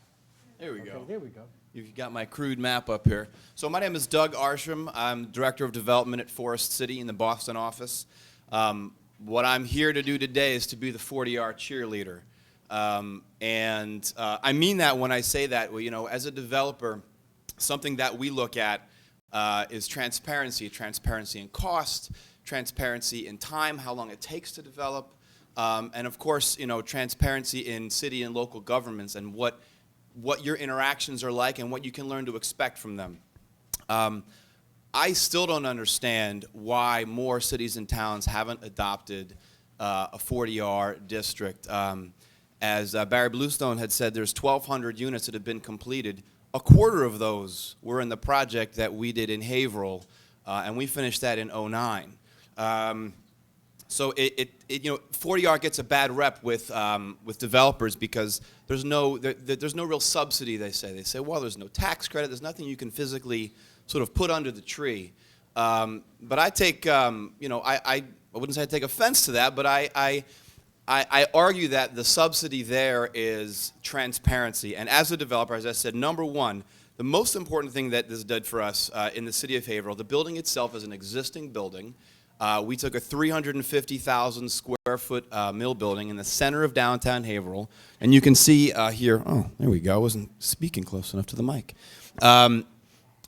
There we go. Okay, there we go. You've got my crude map up here. So my name is Doug Arsham. I'm Director of Development at Forest City in the Boston office. What I'm here to do today is to be the 40R cheerleader. I mean that when I say that. Well, you know, as a developer, something that we look at is transparency in cost, transparency in time, how long it takes to develop, and of course, you know, transparency in city and local governments and what your interactions are like and what you can learn to expect from them. I still don't understand why more cities and towns haven't adopted a 40R district. As Barry Bluestone had said, there's 1,200 units that have been completed. A quarter of those were in the project that we did in Haverhill, and we finished that in '09. So you know, 40R gets a bad rep with developers because there's no real subsidy. They say, well, there's no tax credit. There's nothing you can physically sort of put under the tree. But I take, you know, I wouldn't say I take offense to that, but I argue that the subsidy there is transparency. And as a developer, as I said, number one, the most important thing that this did for us in the city of Haverhill, the building itself is an existing building. We took a 350,000 square foot mill building in the center of downtown Haverhill. And you can see here, oh, there we go. I wasn't speaking close enough to the mic.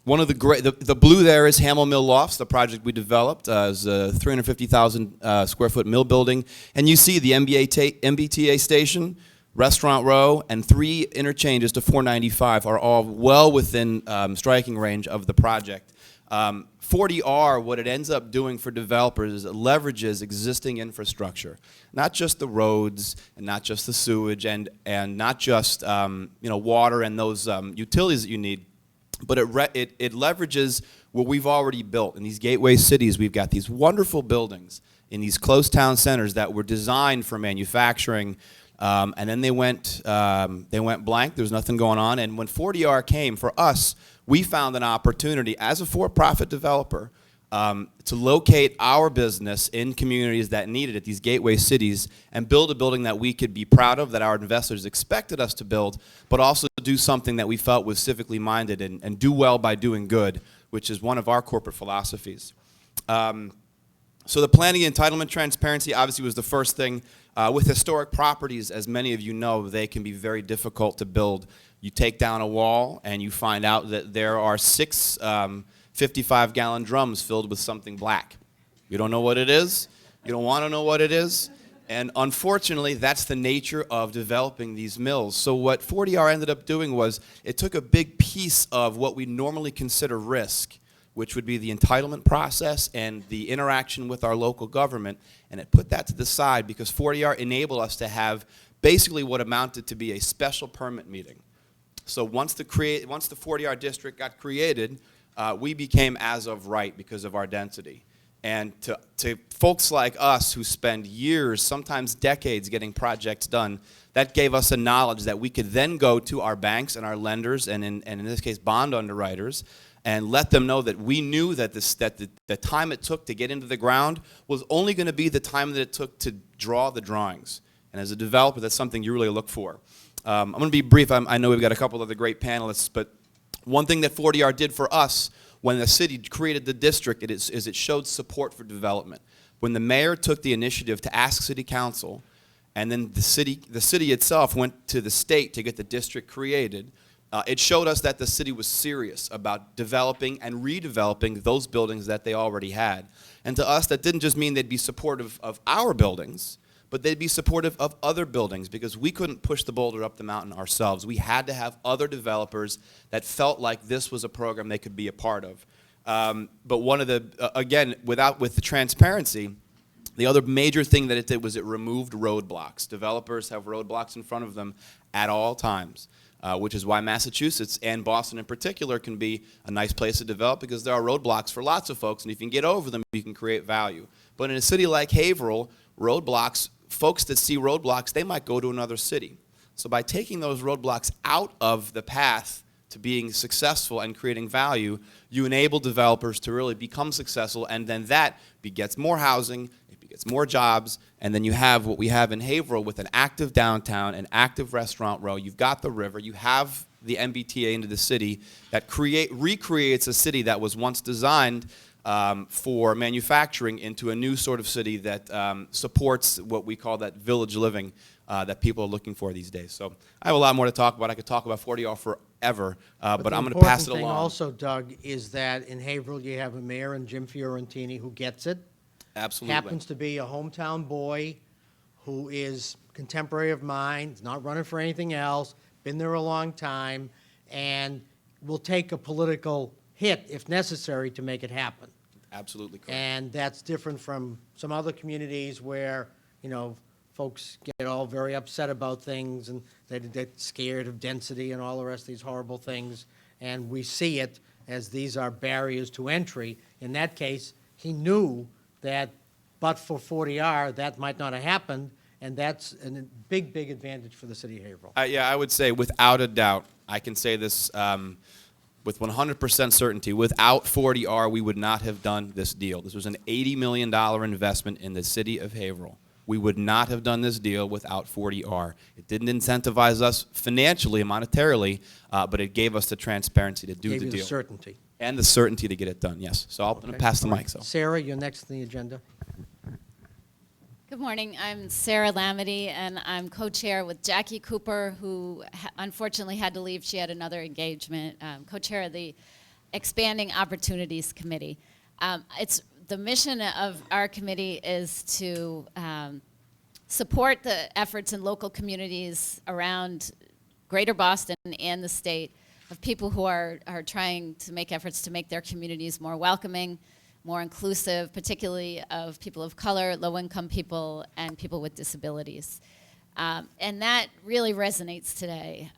One of the blue there is Hamel Mill Lofts, the project we developed. Is a 350,000 square foot mill building. And you see the MBTA station, Restaurant Row, and 3 interchanges to 495 are all well within striking range of the project. 40R, what it ends up doing for developers is it leverages existing infrastructure, not just the roads and not just the sewage and not just you know, water and those utilities that you need, but it leverages what we've already built. In these gateway cities, we've got these wonderful buildings in these close town centers that were designed for manufacturing, and then they went blank. There was nothing going on, and when 40R came, for us, we found an opportunity as a for-profit developer to locate our business in communities that needed it, these gateway cities, and build a building that we could be proud of, that our investors expected us to build, but also do something that we felt was civically minded and do well by doing good, which is one of our corporate philosophies. So the planning entitlement transparency obviously was the first thing. With historic properties, as many of you know, they can be very difficult to build. You take down a wall and you find out that there are 6 55-gallon drums filled with something black. You don't know what it is. You don't want to know what it is. And unfortunately, that's the nature of developing these mills. So what 40R ended up doing was it took a big piece of what we normally consider risk, which would be the entitlement process and the interaction with our local government, and it put that to the side because 40R enabled us to have basically what amounted to be a special permit meeting. So once the 40R district got created, we became as of right because of our density. And to folks like us who spend years, sometimes decades, getting projects done, that gave us a knowledge that we could then go to our banks and our lenders, and in this case, bond underwriters, and let them know that we knew that the time it took to get into the ground was only going to be the time that it took to draw the drawings. And as a developer, that's something you really look for. I'm going to be brief. I know we've got a couple of the great panelists, but one thing that 40R did for us when the city created the district is it showed support for development. When the mayor took the initiative to ask city council and then the city itself went to the state to get the district created, it showed us that the city was serious about developing and redeveloping those buildings that they already had. And to us, that didn't just mean they'd be supportive of our buildings, but they'd be supportive of other buildings, because we couldn't push the boulder up the mountain ourselves. We had to have other developers that felt like this was a program they could be a part of. But one of the, again, with the transparency, the other major thing that it did was it removed roadblocks. Developers have roadblocks in front of them at all times, which is why Massachusetts and Boston in particular can be a nice place to develop, because there are roadblocks for lots of folks, and if you can get over them, you can create value. But in a city like Haverhill, roadblocks, folks that see roadblocks, they might go to another city. So by taking those roadblocks out of the path to being successful and creating value, you enable developers to really become successful, and then that begets more housing, it begets more jobs, and then you have what we have in Haverhill with an active downtown, an active restaurant row. You've got the river, you have the MBTA into the city that recreates a city that was once designed for manufacturing into a new sort of city that supports what we call that village living that people are looking for these days. So I have a lot more to talk about. I could talk about 40R forever, but I'm going to pass it along. The important thing also, Doug, is that in Haverhill you have a mayor in Jim Fiorentini who gets it. Absolutely. Happens to be a hometown boy who is contemporary of mine, is not running for anything else, been there a long time, and will take a political hit if necessary to make it happen. Absolutely correct. And that's different from some other communities where, you know, folks get all very upset about things and they get scared of density and all the rest of these horrible things. And we see it as these are barriers to entry. In that case, he knew that but for 40R, that might not have happened, and that's a big, big advantage for the city of Haverhill. Yeah, I would say without a doubt, I can say this with 100% certainty, without 40R, we would not have done this deal. This was an $80 million investment in the city of Haverhill. We would not have done this deal without 40R. It didn't incentivize us financially and monetarily, but it gave us the transparency to do the deal. Gave you the certainty. And the certainty to get it done, yes. So I'm going to pass the mic. So. Sarah, you're next on the agenda. Good morning. I'm Sarah Lamity, and I'm co-chair with Jackie Cooper, who unfortunately had to leave. She had another engagement. Co-chair of the Expanding Opportunities Committee. It's the mission of our committee is to support the efforts in local communities around Greater Boston and the state of people who are trying to make efforts to make their communities more welcoming, more inclusive, particularly of people of color, low-income people, and people with disabilities. And that really resonates today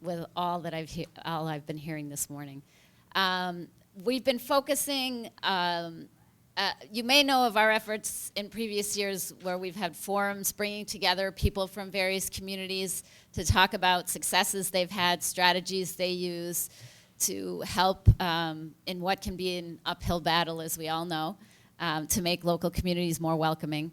with all that I've been hearing this morning. We've been focusing, you may know of our efforts in previous years where we've had forums bringing together people from various communities to talk about successes they've had, strategies they use to help in what can be an uphill battle, as we all know, to make local communities more welcoming.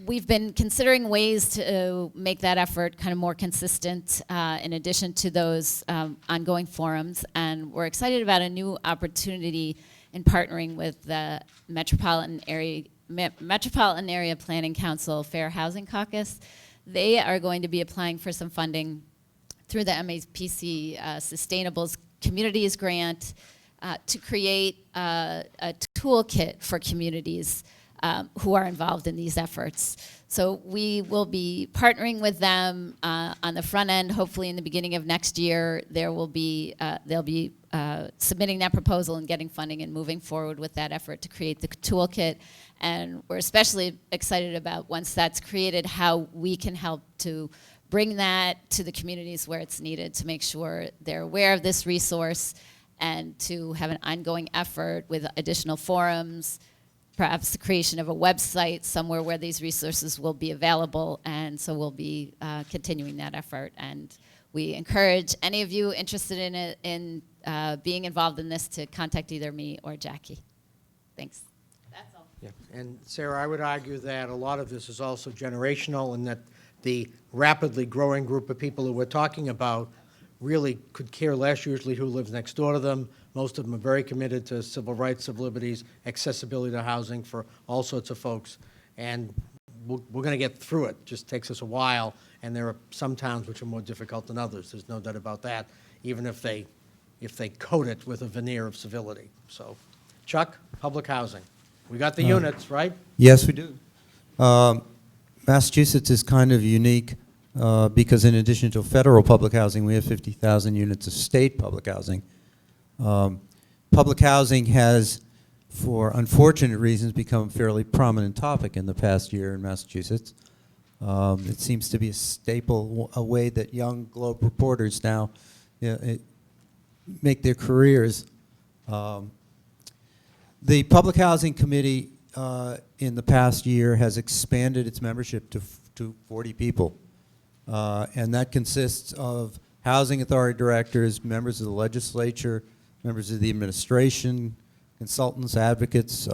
We've been considering ways to make that effort kind of more consistent in addition to those ongoing forums, and we're excited about a new opportunity in partnering with the Metropolitan Area Planning Council Fair Housing Caucus. They are going to be applying for some funding through the MAPC Sustainables Communities Grant to create a toolkit for communities who are involved in these efforts. So we will be partnering with them on the front end. Hopefully in the beginning of next year, they'll be submitting that proposal and getting funding and moving forward with that effort to create the toolkit. And we're especially excited about, once that's created, how we can help to bring that to the communities where it's needed to make sure they're aware of this resource and to have an ongoing effort with additional forums, perhaps the creation of a website somewhere where these resources will be available, and so we'll be continuing that effort. And we encourage any of you interested in being involved in this to contact either me or Jackie. Thanks. That's all. Yeah. And Sarah, I would argue that a lot of this is also generational, and that the rapidly growing group of people who we're talking about really could care less usually who lives next door to them. Most of them are very committed to civil rights, civil liberties, accessibility to housing for all sorts of folks. And we're going to get through it. Just takes us a while, and there are some towns which are more difficult than others. There's no doubt about that, even if they coat it with a veneer of civility. So, Chuck, public housing. We got the units, right? Yes, we do. Massachusetts is kind of unique because in addition to federal public housing, we have 50,000 units of state public housing. Public housing has, for unfortunate reasons, become a fairly prominent topic in the past year in Massachusetts. It seems to be a staple, a way that young Globe reporters now make their careers. The Public Housing Committee in the past year has expanded its membership to 40 people. And that consists of housing authority directors, members of the legislature, members of the administration, consultants, advocates.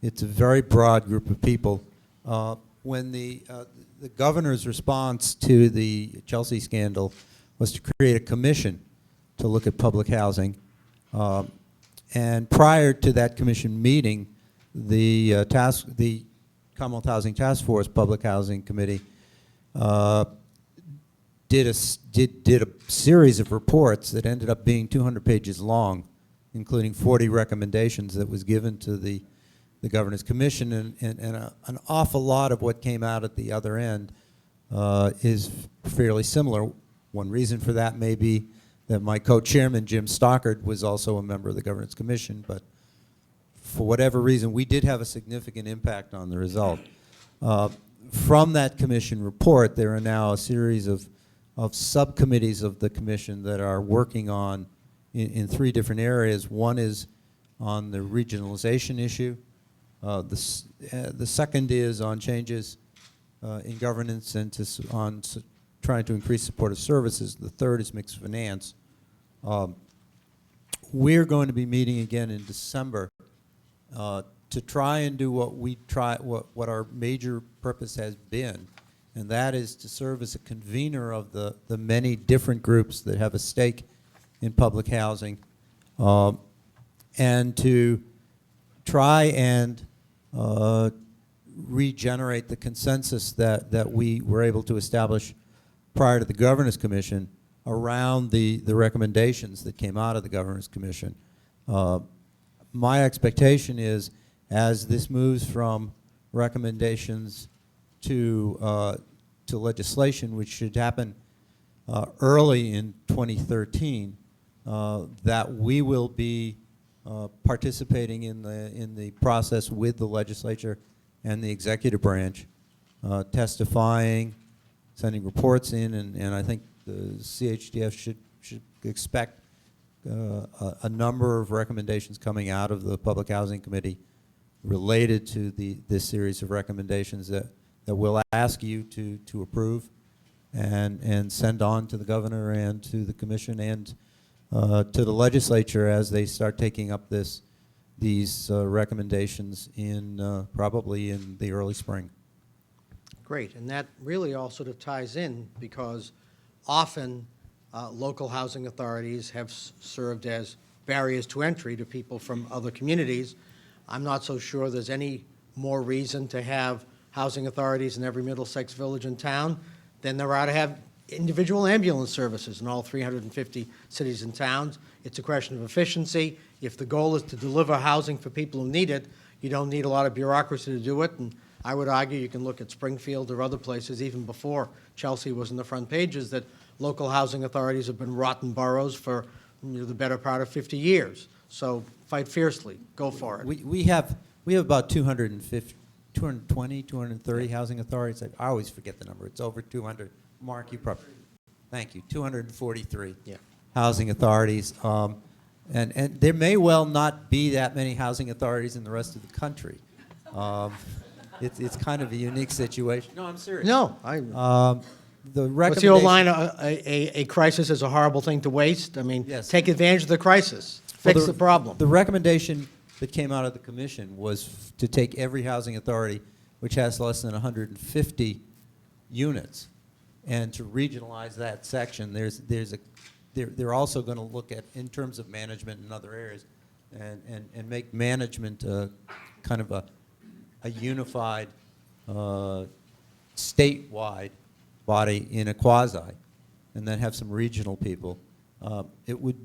It's a very broad group of people. When the governor's response to the Chelsea scandal was to create a commission to look at public housing. And prior to that commission meeting, the Commonwealth Housing Taskforce Public Housing Committee did a series of reports that ended up being 200 pages long, including 40 recommendations that was given to the Governor's Commission, and an awful lot of what came out at the other end is fairly similar. One reason for that may be that my co-chairman, Jim Stockard, was also a member of the Governor's Commission, but for whatever reason, we did have a significant impact on the result. From that commission report, there are now a series of subcommittees of the commission that are working on in three different areas. One is on the regionalization issue. The second is on changes in governance and on trying to increase supportive services. The third is mixed finance. We're going to be meeting again in December to try and do what our major purpose has been, and that is to serve as a convener of the many different groups that have a stake in public housing, and to try and regenerate the consensus that we were able to establish prior to the Governor's Commission around the recommendations that came out of the Governor's Commission. My expectation is, as this moves from recommendations to legislation, which should happen early in 2013, that we will be participating in the process with the legislature and the executive branch, testifying, sending reports in, and I think the CHDF should expect a number of recommendations coming out of the Public Housing Committee related to this series of recommendations that we'll ask you to approve and send on to the governor and to the commission and to the legislature as they start taking up these recommendations probably in the early spring. Great, and that really all sort of ties in because often local housing authorities have served as barriers to entry to people from other communities. I'm not so sure there's any more reason to have housing authorities in every Middlesex village and town than there are to have individual ambulance services in all 350 cities and towns. It's a question of efficiency. If the goal is to deliver housing for people who need it, you don't need a lot of bureaucracy to do it. And I would argue you can look at Springfield or other places, even before Chelsea was in the front pages, that local housing authorities have been rotten boroughs for the better part of 50 years. So fight fiercely. Go for it. We have about 220, 230 housing authorities. I always forget the number. It's over 200. Mark, you probably. Thank you. 243 housing authorities. And there may well not be that many housing authorities in the rest of the country. It's kind of a unique situation. No, I'm serious. No, what's the old line? A crisis is a horrible thing to waste. I mean, yes. Take advantage of the crisis. Fix the problem. The recommendation that came out of the commission was to take every housing authority which has less than 150 units and to regionalize that section. They're also going to look at, in terms of management in other areas, and make management kind of a unified statewide body in a quasi, and then have some regional people, it would,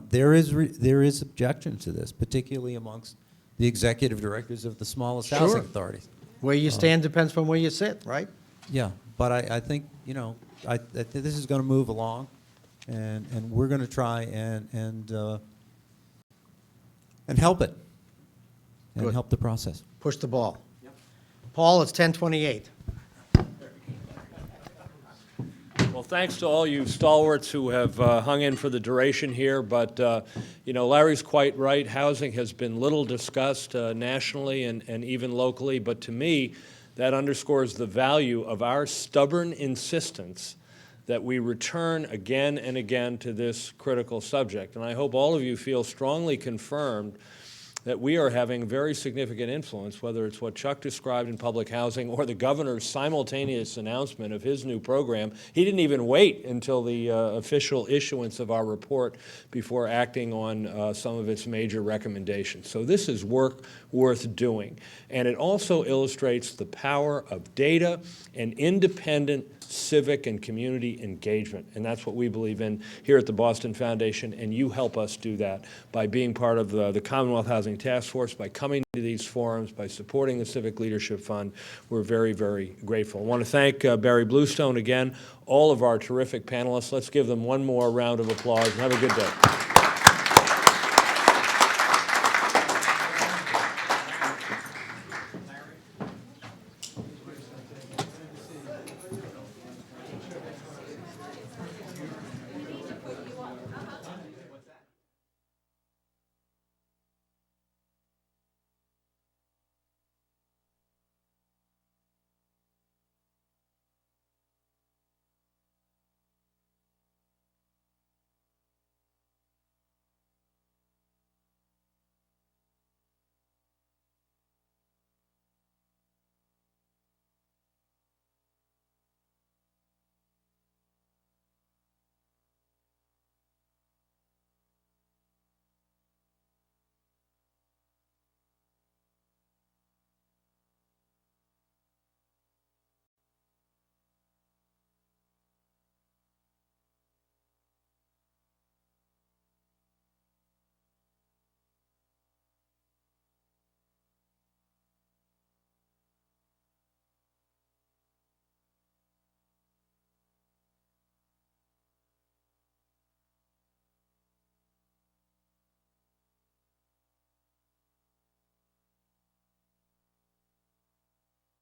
there is objection to this, particularly amongst the executive directors of the smallest housing Sure. authorities. Where you stand depends from where you sit, right? Yeah, but I think, I think this is going to move along, and we're going to try and help it, and Good. help the process. Push the ball. Paul, it's 10:28. Well, thanks to all you stalwarts who have hung in for the duration here, but Larry's quite right. Housing has been little discussed nationally and even locally, but to me, that underscores the value of our stubborn insistence that we return again and again to this critical subject. And I hope all of you feel strongly confirmed that we are having very significant influence, whether it's what Chuck described in public housing or the governor's simultaneous announcement of his new program. He didn't even wait until the official issuance of our report before acting on some of its major recommendations. So this is work worth doing. And it also illustrates the power of data and independent civic and community engagement. And that's what we believe in here at the Boston Foundation, and you help us do that by being part of the Commonwealth Housing Task Force, by coming to these forums, by supporting the Civic Leadership Fund. We're very, very grateful. I want to thank Barry Bluestone again, all of our terrific panelists. Let's give them one more round of applause, and have a good day.